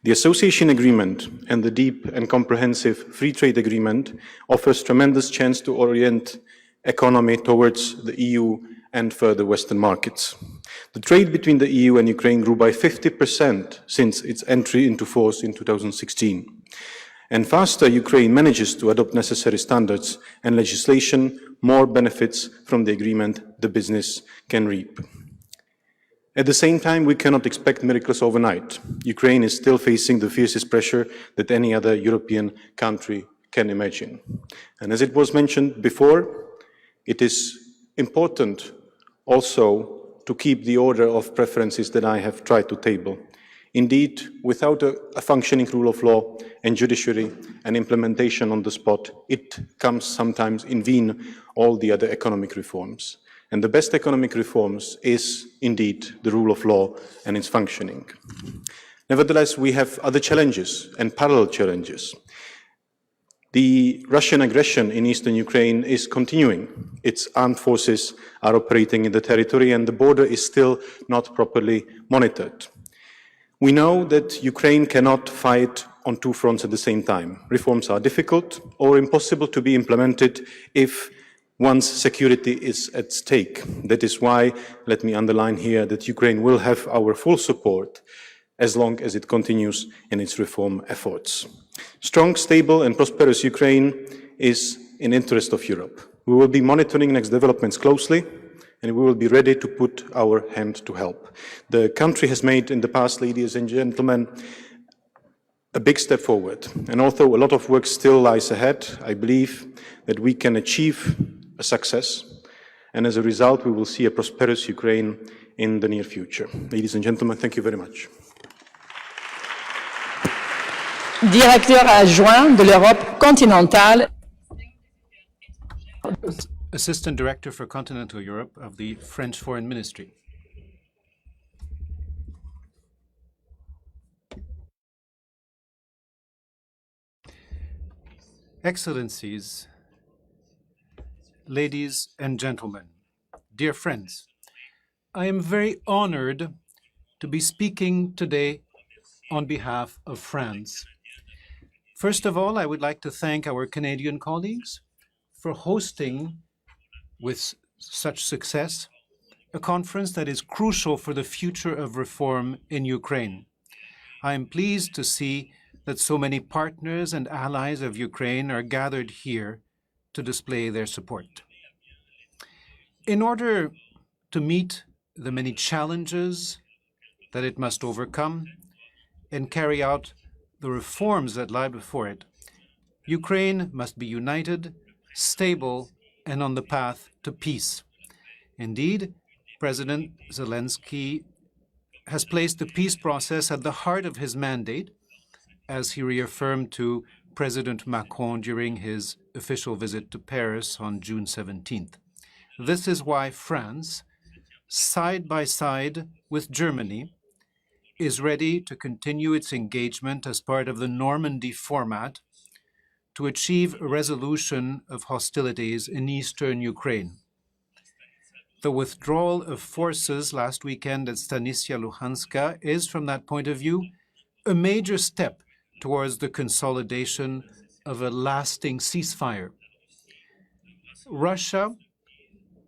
The association agreement and the deep and comprehensive free trade agreement offers tremendous chance to orient economy towards the EU and further Western markets. The trade between the EU and Ukraine grew by 50% since its entry into force in 2016. And faster Ukraine manages to adopt necessary standards and legislation, more benefits from the agreement the business can reap. At the same time, we cannot expect miracles overnight. Ukraine is still facing the fiercest pressure that any other European country can imagine. And as it was mentioned before, it is important also to keep the order of preferences that I have tried to table. Indeed, without a functioning rule of law and judiciary and implementation on the spot, it comes sometimes in vain all the other economic reforms. And the best economic reforms is indeed the rule of law and its functioning. Nevertheless, we have other challenges and parallel challenges. The Russian aggression in eastern Ukraine is continuing. Its armed forces are operating in the territory and the border is still not properly monitored. We know that Ukraine cannot fight on two fronts at the same time. Reforms are difficult or impossible to be implemented if one's security is at stake. That is why, let me underline here, that Ukraine will have our full support as long as it continues in its reform efforts. Strong, stable and prosperous Ukraine is in interest of Europe. We will be monitoring next developments closely and we will be ready to put our hand to help. The country has made in the past, ladies and gentlemen, a big step forward. And although a lot of work still lies ahead, I believe that we can achieve a success. And as a result, we will see a prosperous Ukraine in the near future. Ladies and gentlemen, thank you very much. Directeur adjoint de l'Europe continentale. Assistant Director for Continental Europe of the French Foreign Ministry. Excellencies, ladies and gentlemen, dear friends, I am very honored to be speaking today on behalf of France. First of all, I would like to thank our Canadian colleagues for hosting with such success a conference that is crucial for the future of reform in Ukraine. I am pleased to see that so many partners and allies of Ukraine are gathered here to display their support. In order to meet the many challenges that it must overcome and carry out the reforms that lie before it, Ukraine must be united, stable, and on the path to peace. Indeed, President Zelensky has placed the peace process at the heart of his mandate, as he reaffirmed to President Macron during his official visit to Paris on June 17th. This is why France, side by side with Germany, is ready to continue its engagement as part of the Normandy format to achieve a resolution of hostilities in eastern Ukraine. The withdrawal of forces last weekend at Stanisia Luhanska is, from that point of view, a major step towards the consolidation of a lasting ceasefire. Russia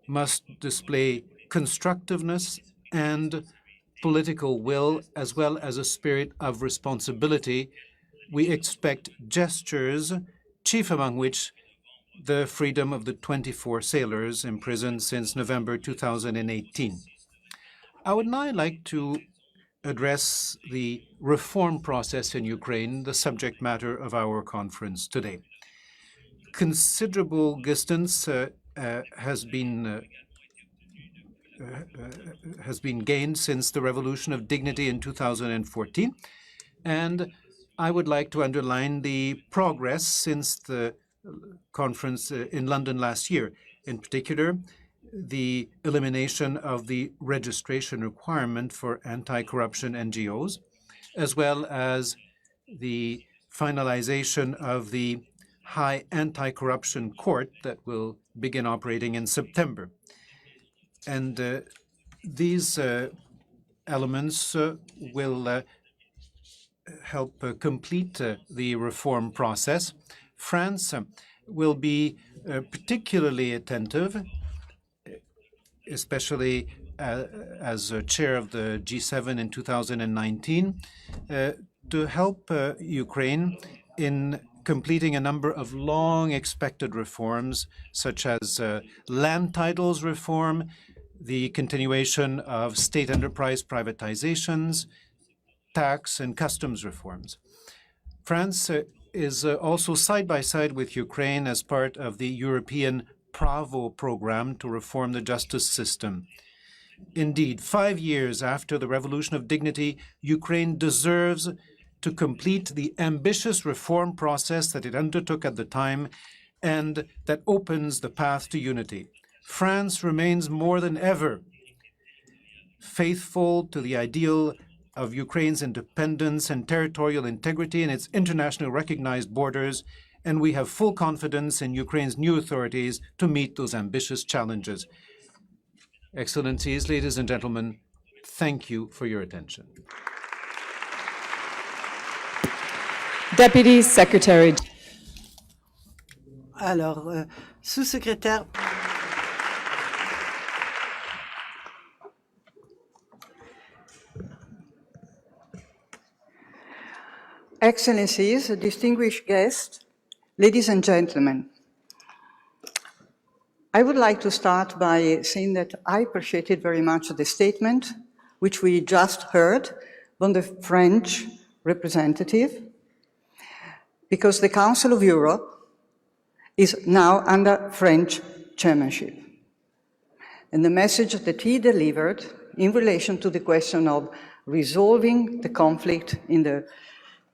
must display constructiveness and political will, as well as a spirit of responsibility. We expect gestures, chief among which the freedom of the 24 sailors imprisoned since November 2018. I would now like to address the reform process in Ukraine, the subject matter of our conference today. Considerable distance has been has been gained since the Revolution of Dignity in 2014. And I would like to underline the progress since the conference in London last year. In particular, the elimination of the registration requirement for anti-corruption NGOs, as well as the finalization of the High Anti-Corruption Court that will begin operating in September. And these elements will help complete the reform process. France will be particularly attentive, especially as chair of the G7 in 2019, to help Ukraine in completing a number of long-expected reforms, such as land titles reform, the continuation of state enterprise privatizations, tax and customs reforms. France is also side by side with Ukraine as part of the European Bravo program to reform the justice system. Indeed, 5 years after the Revolution of Dignity, Ukraine deserves to complete the ambitious reform process that it undertook at the time and that opens the path to unity. France remains more than ever faithful to the ideal of Ukraine's independence and territorial integrity and its internationally recognized borders, and we have full confidence in Ukraine's new authorities to meet those ambitious challenges. Excellencies, ladies and gentlemen, thank you for your attention. Deputy Secretary. Alors, sous-secrétaire. Excellencies, distinguished guests, ladies and gentlemen, I would like to start by saying that I appreciated very much the statement which we just heard from the French representative, because the Council of Europe is now under French chairmanship. And the message that he delivered in relation to the question of resolving the conflict in the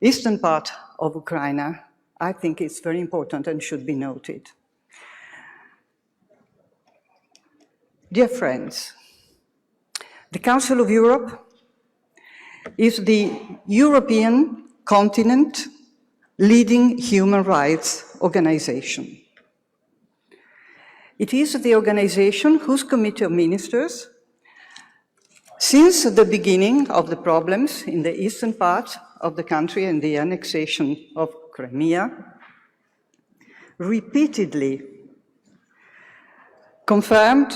eastern part of Ukraine, I think it's very important and should be noted. Dear friends, the Council of Europe is the European continent leading human rights organization. It is the organization whose Committee of Ministers, since the beginning of the problems in the eastern part of the country and the annexation of Crimea, repeatedly confirmed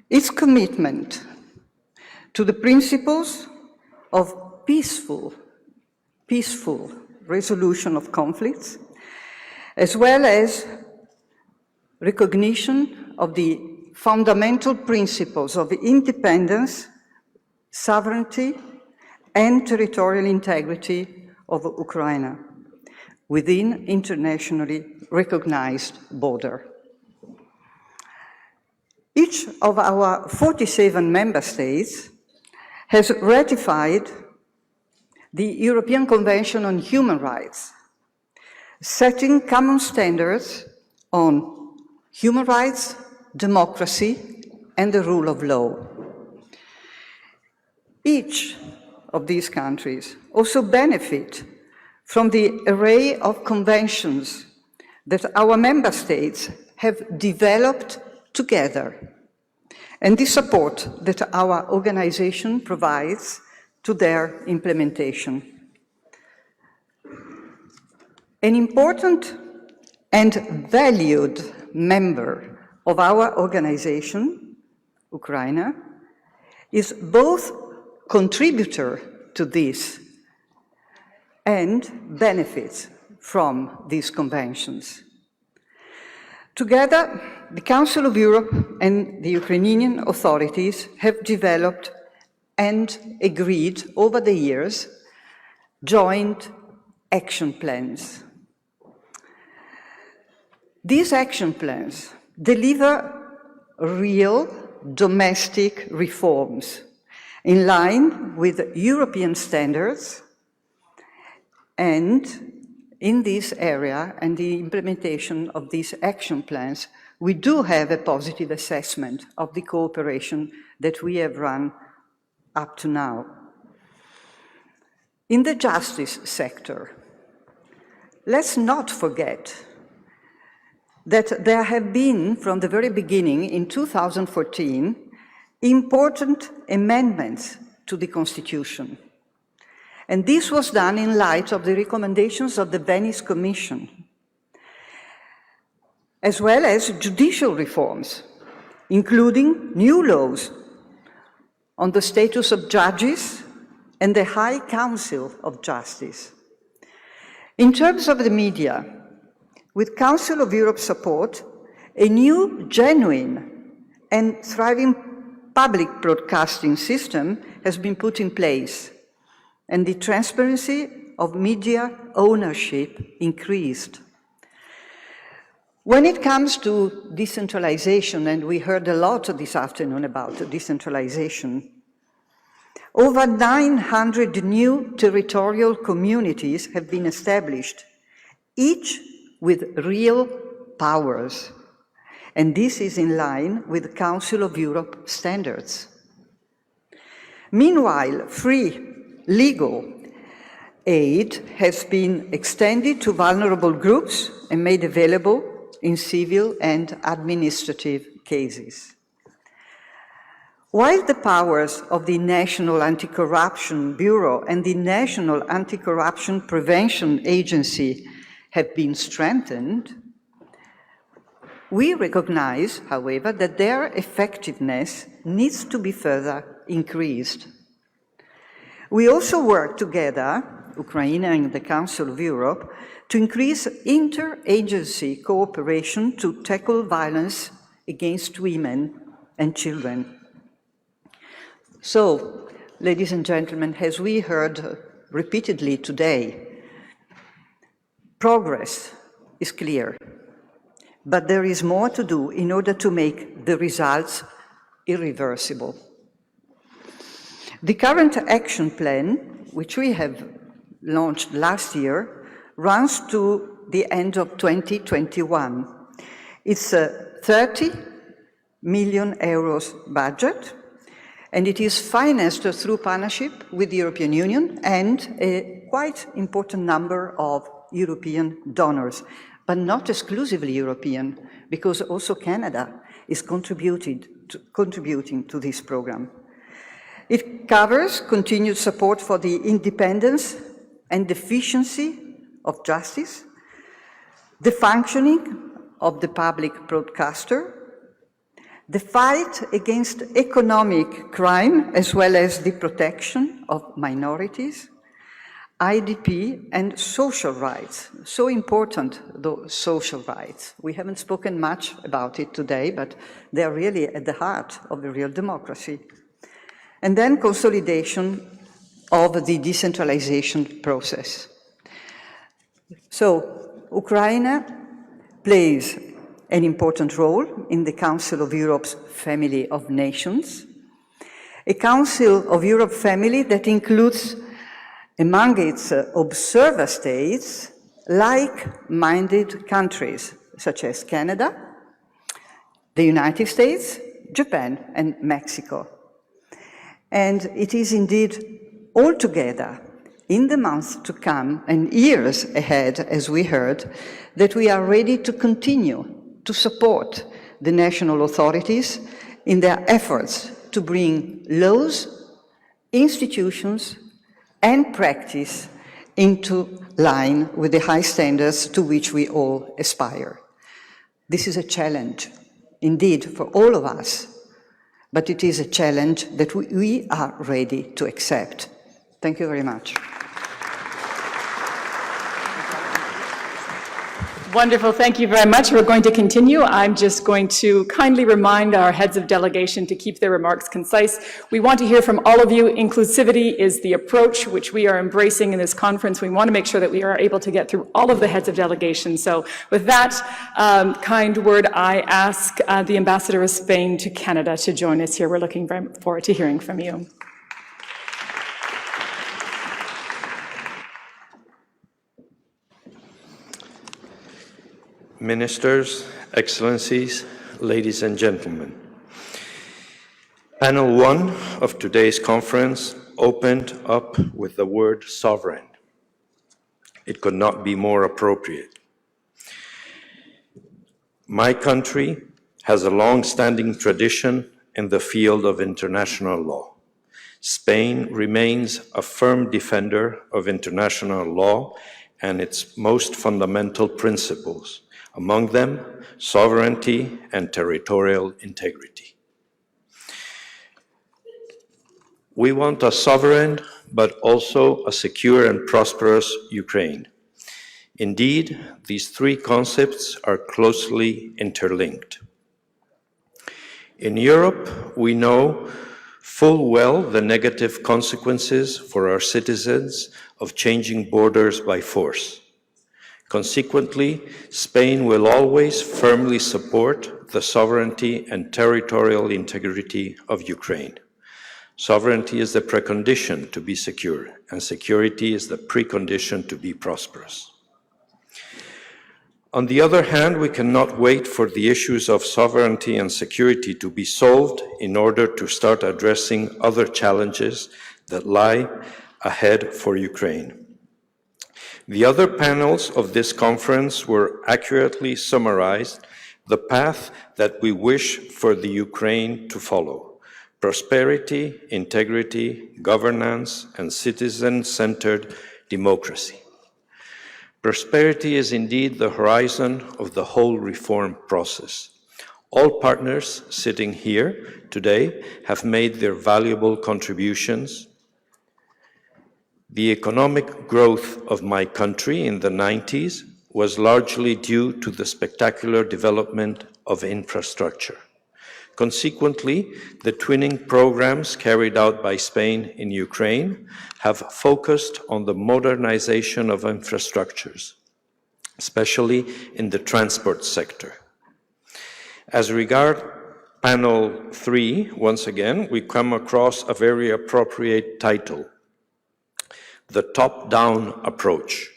its commitment to the principles of peaceful resolution of conflicts, as well as recognition of the fundamental principles of independence, sovereignty, and territorial integrity of Ukraine within internationally recognized border. Each of our 47 member states has ratified the European Convention on Human Rights, setting common standards on human rights, democracy, and the rule of law. Each of these countries also benefit from the array of conventions that our member states have developed together, and the support that our organization provides to their implementation. An important and valued member of our organization, Ukraine, is both contributor to this and benefits from these conventions. Together, the Council of Europe and the Ukrainian authorities have developed and agreed over the years joint action plans. These action plans deliver real domestic reforms in line with European standards, and in this area and the implementation of these action plans, we do have a positive assessment of the cooperation that we have run up to now. In the justice sector, let's not forget that there have been, from the very beginning in 2014, important amendments to the Constitution. And this was done in light of the recommendations of the Venice Commission, as well as judicial reforms, including new laws on the status of judges and the High Council of Justice. In terms of the media, with Council of Europe support, a new, genuine and thriving public broadcasting system has been put in place, and the transparency of media ownership increased. When it comes to decentralization, and we heard a lot this afternoon about decentralization, over 900 new territorial communities have been established, each with real powers. And this is in line with the Council of Europe standards. Meanwhile, free legal aid has been extended to vulnerable groups and made available in civil and administrative cases. While the powers of the National Anti-Corruption Bureau and the National Anti-Corruption Prevention Agency have been strengthened, we recognize, however, that their effectiveness needs to be further increased. We also work together, Ukraine and the Council of Europe, to increase interagency cooperation to tackle violence against women and children. So, ladies and gentlemen, as we heard repeatedly today, progress is clear, but there is more to do in order to make the results irreversible. The current action plan, which we have launched last year, runs to the end of 2021. It's a 30 million euros budget, and it is financed through partnership with the European Union and a quite important number of European donors, but not exclusively European, because also Canada is contributing to this program. It covers continued support for the independence and efficiency of justice, the functioning of the public broadcaster, the fight against economic crime, as well as the protection of minorities, IDP, and social rights. So important, those social rights. We haven't spoken much about it today, but they're really at the heart of the real democracy. And then consolidation of the decentralization process. So, Ukraine plays an important role in the Council of Europe's family of nations, a Council of Europe family that includes among its observer states like-minded countries such as Canada, the United States, Japan, and Mexico. And it is indeed all together in the months to come and years ahead, as we heard, that we are ready to continue to support the national authorities in their efforts to bring laws, institutions, and practice into line with the high standards to which we all aspire. This is a challenge, indeed, for all of us, but it is a challenge that we are ready to accept. Thank you very much. Wonderful, thank you very much. We're going to continue. I'm just going to kindly remind our heads of delegation to keep their remarks concise. We want to hear from all of you. Inclusivity is the approach which we are embracing in this conference. We want to make sure that we are able to get through all of the heads of delegation. So with that kind word, I ask the Ambassador of Spain to Canada to join us here. We're looking very forward to hearing from you. Ministers, Excellencies, ladies and gentlemen. Panel 1 of today's conference opened up with the word sovereign. It could not be more appropriate. My country has a long-standing tradition in the field of international law. Spain remains a firm defender of international law and its most fundamental principles, among them sovereignty and territorial integrity. We want a sovereign, but also a secure and prosperous Ukraine. Indeed, these three concepts are closely interlinked. In Europe, we know full well the negative consequences for our citizens of changing borders by force. Consequently, Spain will always firmly support the sovereignty and territorial integrity of Ukraine. Sovereignty is the precondition to be secure, and security is the precondition to be prosperous. On the other hand, we cannot wait for the issues of sovereignty and security to be solved in order to start addressing other challenges that lie ahead for Ukraine. The other panels of this conference were accurately summarized the path that we wish for the Ukraine to follow: prosperity, integrity, governance, and citizen-centered democracy. Prosperity is indeed the horizon of the whole reform process. All partners sitting here today have made their valuable contributions. The economic growth of my country in the 90s was largely due to the spectacular development of infrastructure. Consequently, the twinning programs carried out by Spain in Ukraine have focused on the modernization of infrastructures, especially in the transport sector. As regards panel 3, once again, we come across a very appropriate title: the top-down approach.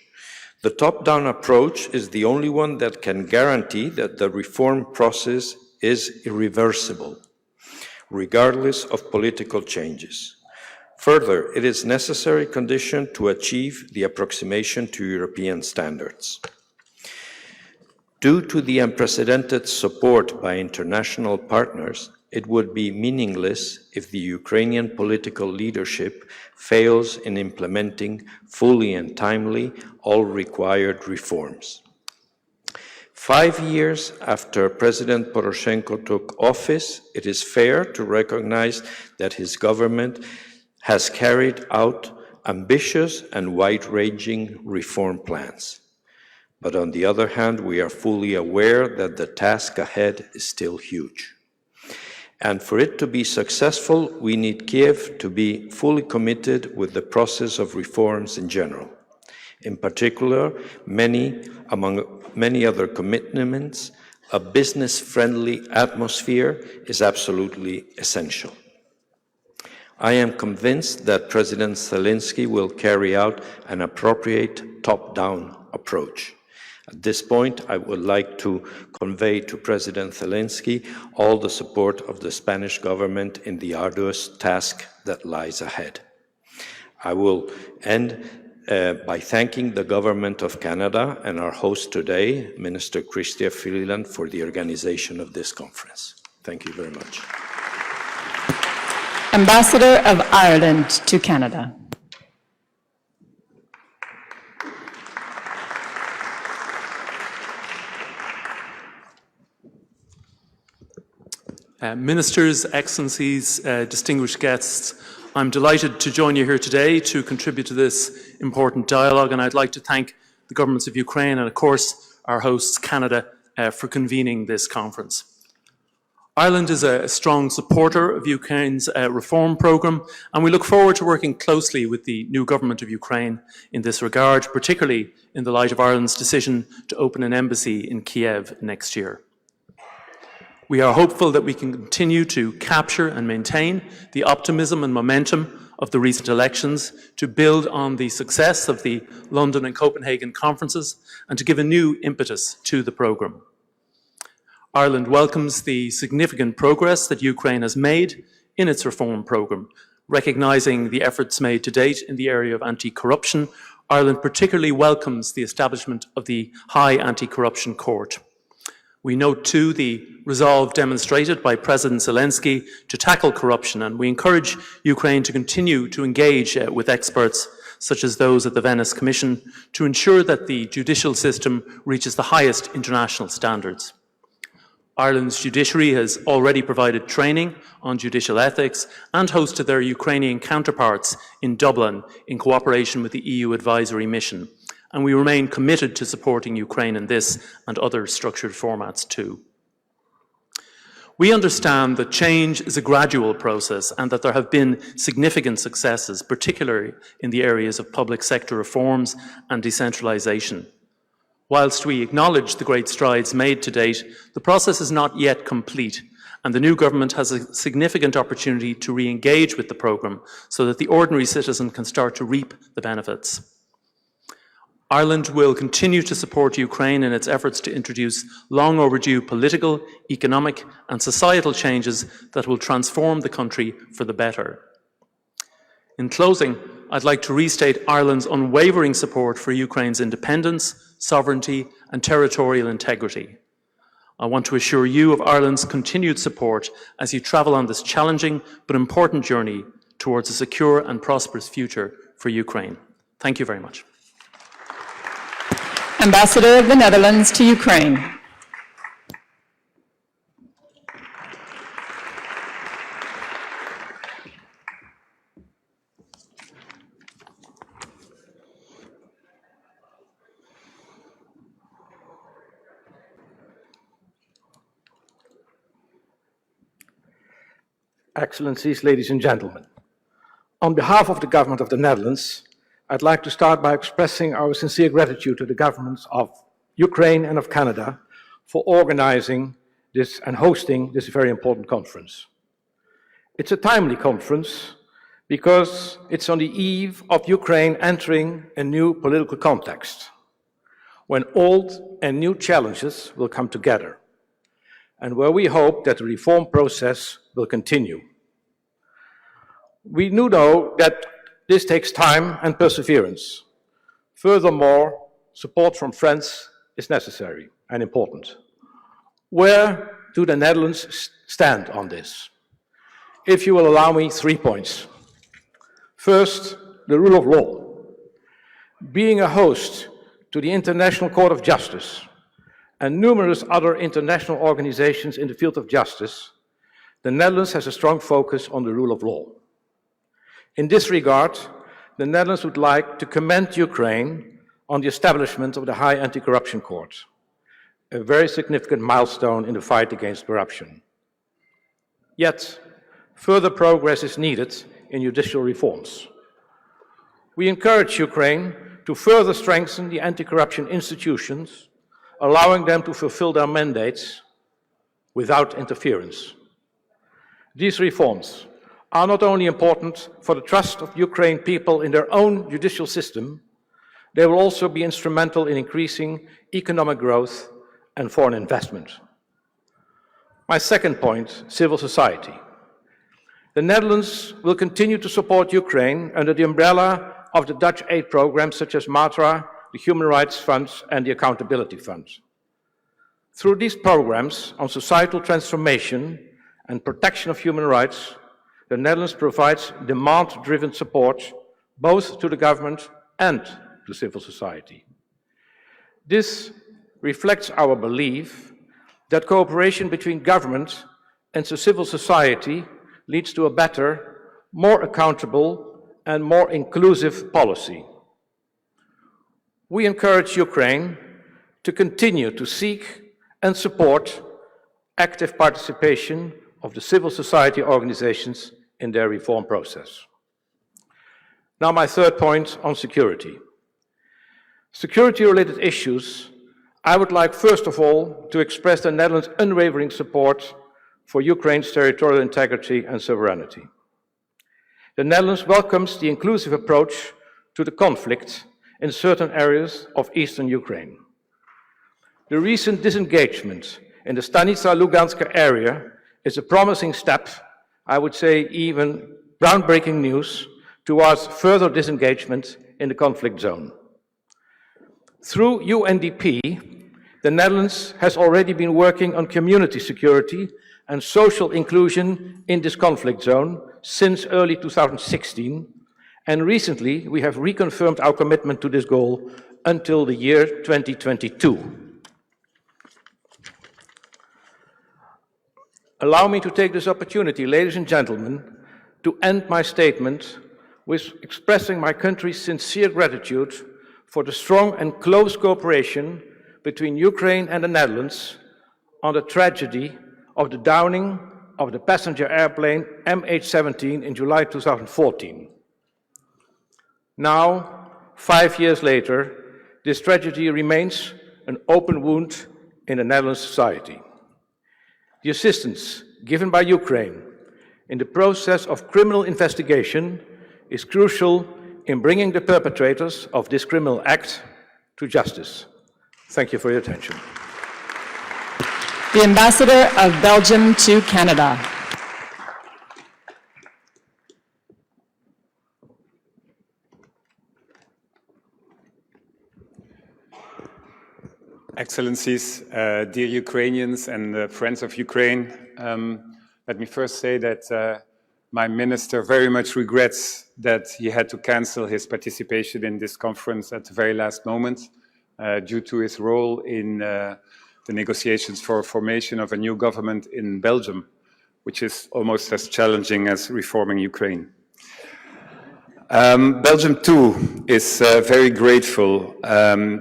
The top-down approach is the only one that can guarantee that the reform process is irreversible, regardless of political changes. Further, it is a necessary condition to achieve the approximation to European standards. Due to the unprecedented support by international partners, it would be meaningless if the Ukrainian political leadership fails in implementing fully and timely all required reforms. 5 years after President Poroshenko took office, it is fair to recognize that his government has carried out ambitious and wide-ranging reform plans. But on the other hand, we are fully aware that the task ahead is still huge. And for it to be successful, we need Kiev to be fully committed with the process of reforms in general. In particular, among many other commitments, a business-friendly atmosphere is absolutely essential. I am convinced that President Zelensky will carry out an appropriate top-down approach. At this point, I would like to convey to President Zelensky all the support of the Spanish government in the arduous task that lies ahead. I will end by thanking the Government of Canada and our host today, Minister Chrystia Freeland, for the organization of this conference. Thank you very much. Ambassador of Ireland to Canada. Ministers, Excellencies, distinguished guests, I'm delighted to join you here today to contribute to this important dialogue, and I'd like to thank the governments of Ukraine and, of course, our hosts, Canada, for convening this conference. Ireland is a strong supporter of Ukraine's reform programme, and we look forward to working closely with the new government of Ukraine in this regard, particularly in the light of Ireland's decision to open an embassy in Kiev next year. We are hopeful that we can continue to capture and maintain the optimism and momentum of the recent elections, to build on the success of the London and Copenhagen conferences, and to give a new impetus to the programme. Ireland welcomes the significant progress that Ukraine has made in its reform programme. Recognising the efforts made to date in the area of anti-corruption, Ireland particularly welcomes the establishment of the High Anti-Corruption Court. We note too the resolve demonstrated by President Zelensky to tackle corruption, and we encourage Ukraine to continue to engage with experts such as those at the Venice Commission to ensure that the judicial system reaches the highest international standards. Ireland's judiciary has already provided training on judicial ethics and hosted their Ukrainian counterparts in Dublin in cooperation with the EU Advisory Mission, and we remain committed to supporting Ukraine in this and other structured formats too. We understand that change is a gradual process and that there have been significant successes, particularly in the areas of public sector reforms and decentralisation. Whilst we acknowledge the great strides made to date, the process is not yet complete, and the new government has a significant opportunity to re-engage with the programme so that the ordinary citizen can start to reap the benefits. Ireland will continue to support Ukraine in its efforts to introduce long overdue political, economic and societal changes that will transform the country for the better. In closing, I'd like to restate Ireland's unwavering support for Ukraine's independence, sovereignty and territorial integrity. I want to assure you of Ireland's continued support as you travel on this challenging but important journey towards a secure and prosperous future for Ukraine. Thank you very much. Ambassador of the Netherlands to Ukraine. Excellencies, ladies and gentlemen. On behalf of the government of the Netherlands, I'd like to start by expressing our sincere gratitude to the governments of Ukraine and of Canada for organizing this and hosting this very important conference. It's a timely conference because it's on the eve of Ukraine entering a new political context, when old and new challenges will come together, and where we hope that the reform process will continue. We do know that this takes time and perseverance. Furthermore, support from friends is necessary and important. Where do the Netherlands stand on this? If you will allow me 3 points. First, the rule of law. Being a host to the International Court of Justice and numerous other international organizations in the field of justice, the Netherlands has a strong focus on the rule of law. In this regard, the Netherlands would like to commend Ukraine on the establishment of the High Anti-Corruption Court, a very significant milestone in the fight against corruption. Yet, further progress is needed in judicial reforms. We encourage Ukraine to further strengthen the anti-corruption institutions, allowing them to fulfill their mandates without interference. These reforms are not only important for the trust of Ukrainian people in their own judicial system, they will also be instrumental in increasing economic growth and foreign investment. My second point, civil society. The Netherlands will continue to support Ukraine under the umbrella of the Dutch aid programs such as MATRA, the Human Rights Funds and the Accountability Fund. Through these programs on societal transformation and protection of human rights, the Netherlands provides demand-driven support both to the government and to civil society. This reflects our belief that cooperation between government and civil society leads to a better, more accountable and more inclusive policy. We encourage Ukraine to continue to seek and support active participation of the civil society organizations in their reform process. Now my third point on security. Security-related issues, I would like first of all to express the Netherlands' unwavering support for Ukraine's territorial integrity and sovereignty. The Netherlands welcomes the inclusive approach to the conflict in certain areas of eastern Ukraine. The recent disengagement in the Stanitsa-Luganska area is a promising step, I would say even groundbreaking news, towards further disengagement in the conflict zone. Through UNDP, the Netherlands has already been working on community security and social inclusion in this conflict zone since early 2016, and recently we have reconfirmed our commitment to this goal until the year 2022. Allow me to take this opportunity, ladies and gentlemen, to end my statement with expressing my country's sincere gratitude for the strong and close cooperation between Ukraine and the Netherlands on the tragedy of the downing of the passenger airplane MH17 in July 2014. Now, 5 years later, this tragedy remains an open wound in the Netherlands society. The assistance given by Ukraine in the process of criminal investigation is crucial in bringing the perpetrators of this criminal act to justice. Thank you for your attention. The Ambassador of Belgium to Canada. Excellencies, dear Ukrainians and friends of Ukraine, let me first say that my minister very much regrets that he had to cancel his participation in this conference at the very last moment due to his role in the negotiations for formation of a new government in Belgium, which is almost as challenging as reforming Ukraine. Belgium too is very grateful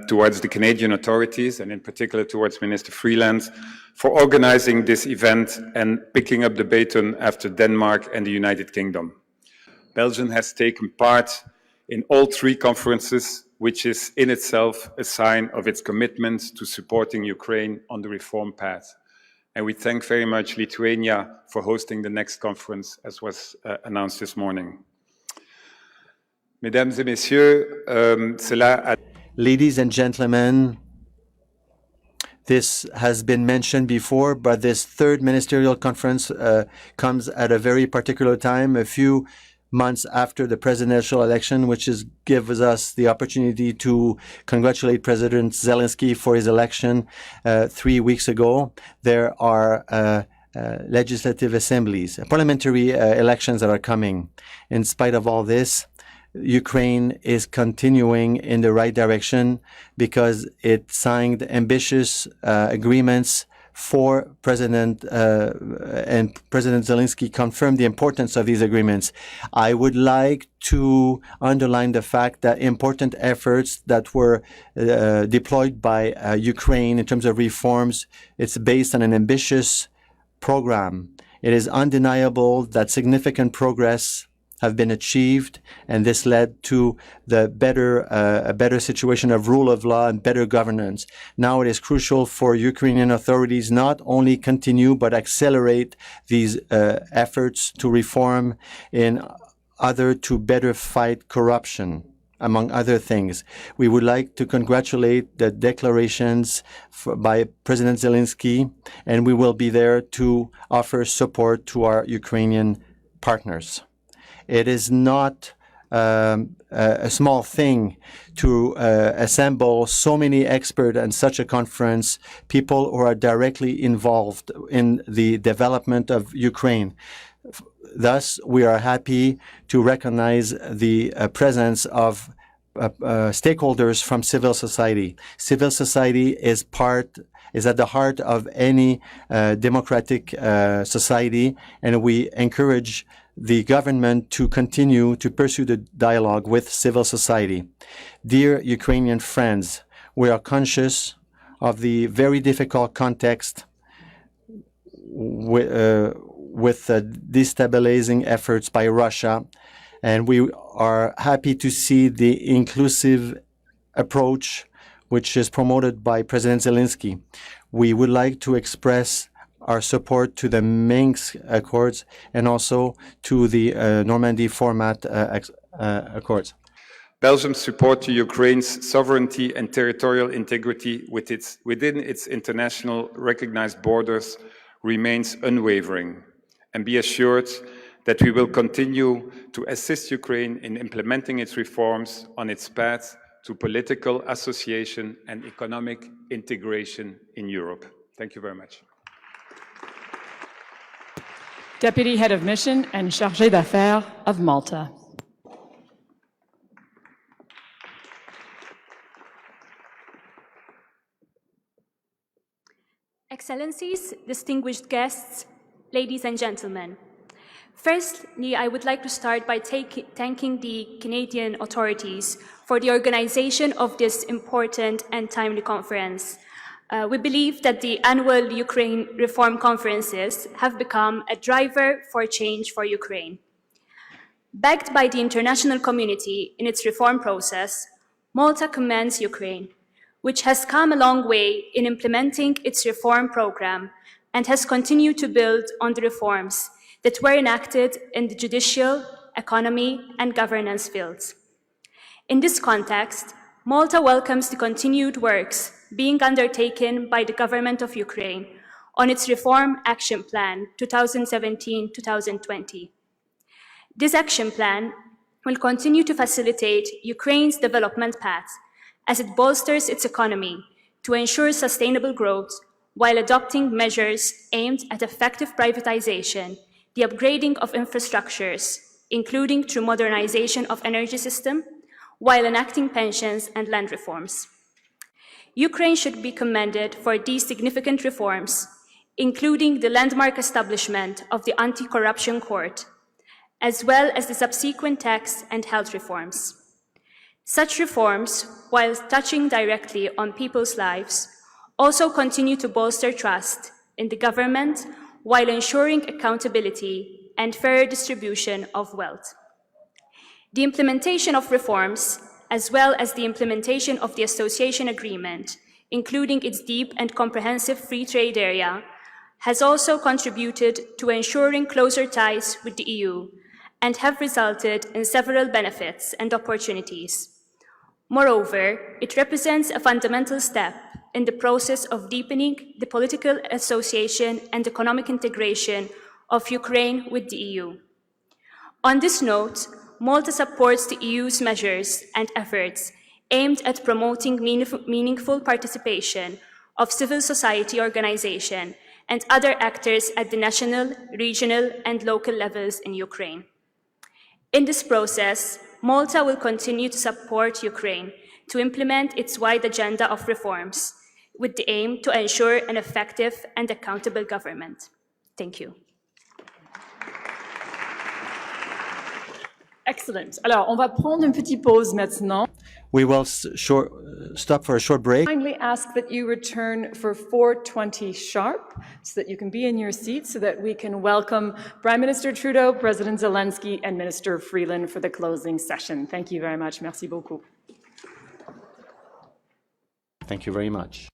towards the Canadian authorities and in particular towards Minister Freeland for organizing this event and picking up the baton after Denmark and the United Kingdom. Belgium has taken part in all 3 conferences, which is in itself a sign of its commitment to supporting Ukraine on the reform path. And we thank very much Lithuania for hosting the next conference, as was announced this morning. Mesdames et messieurs, ladies and gentlemen, this has been mentioned before, but this 3rd ministerial conference comes at a very particular time, a few months after the presidential election, which gives us the opportunity to congratulate President Zelensky for his election 3 weeks ago. There are legislative assemblies, parliamentary elections that are coming. In spite of all this, Ukraine is continuing in the right direction because it signed ambitious agreements for President Zelensky confirmed the importance of these agreements. I would like to underline the fact that important efforts that were deployed by Ukraine in terms of reforms, it's based on an ambitious program. It is undeniable that significant progress have been achieved, and this led to a better situation of rule of law and better governance. Now it is crucial for Ukrainian authorities not only continue but accelerate these efforts to reform in order to better fight corruption, among other things. We would like to congratulate the declarations by President Zelensky, and we will be there to offer support to our Ukrainian partners. It is not a small thing to assemble so many experts in such a conference, people who are directly involved in the development of Ukraine. Thus, we are happy to recognize the presence of stakeholders from civil society. Civil society is at the heart of any democratic society, and we encourage the government to continue to pursue the dialogue with civil society. Dear Ukrainian friends, we are conscious of the very difficult context with destabilizing efforts by Russia. And we are happy to see the inclusive approach which is promoted by President Zelensky. We would like to express our support to the Minsk Accords and also to the Normandy format Accords. Belgium's support to Ukraine's sovereignty and territorial integrity within its international recognized borders remains unwavering. And be assured that we will continue to assist Ukraine in implementing its reforms on its path to political association and economic integration in Europe. Thank you very much. Deputy Head of Mission and Chargé d'Affaires of Malta. Excellencies, distinguished guests, ladies and gentlemen. Firstly, I would like to start by thanking the Canadian authorities for the organization of this important and timely conference. We believe that the annual Ukraine reform conferences have become a driver for change for Ukraine. Backed by the international community in its reform process, Malta commends Ukraine, which has come a long way in implementing its reform program and has continued to build on the reforms that were enacted in the judicial, economy, and governance fields. In this context, Malta welcomes the continued works being undertaken by the government of Ukraine on its Reform Action Plan 2017-2020. This action plan will continue to facilitate Ukraine's development path as it bolsters its economy to ensure sustainable growth while adopting measures aimed at effective privatization, the upgrading of infrastructures, including through modernization of energy system, while enacting pensions and land reforms. Ukraine should be commended for these significant reforms, including the landmark establishment of the Anti-Corruption Court, as well as the subsequent tax and health reforms. Such reforms, while touching directly on people's lives, also continue to bolster trust in the government while ensuring accountability and fair distribution of wealth. The implementation of reforms, as well as the implementation of the Association Agreement, including its deep and comprehensive free trade area, has also contributed to ensuring closer ties with the EU and have resulted in several benefits and opportunities. Moreover, it represents a fundamental step in the process of deepening the political association and economic integration of Ukraine with the EU. On this note, Malta supports the EU's measures and efforts aimed at promoting meaningful participation of civil society organizations and other actors at the national, regional, and local levels in Ukraine. In this process, Malta will continue to support Ukraine to implement its wide agenda of reforms with the aim to ensure an effective and accountable government. Thank you. Excellent. Alors, on va prendre une petite pause maintenant. We will stop for a short break. Kindly ask that you return for 4:20 sharp so that you can be in your seats so that we can welcome Prime Minister Trudeau, President Zelensky, and Minister Freeland for the closing session. Thank you very much. Merci beaucoup. Thank you very much.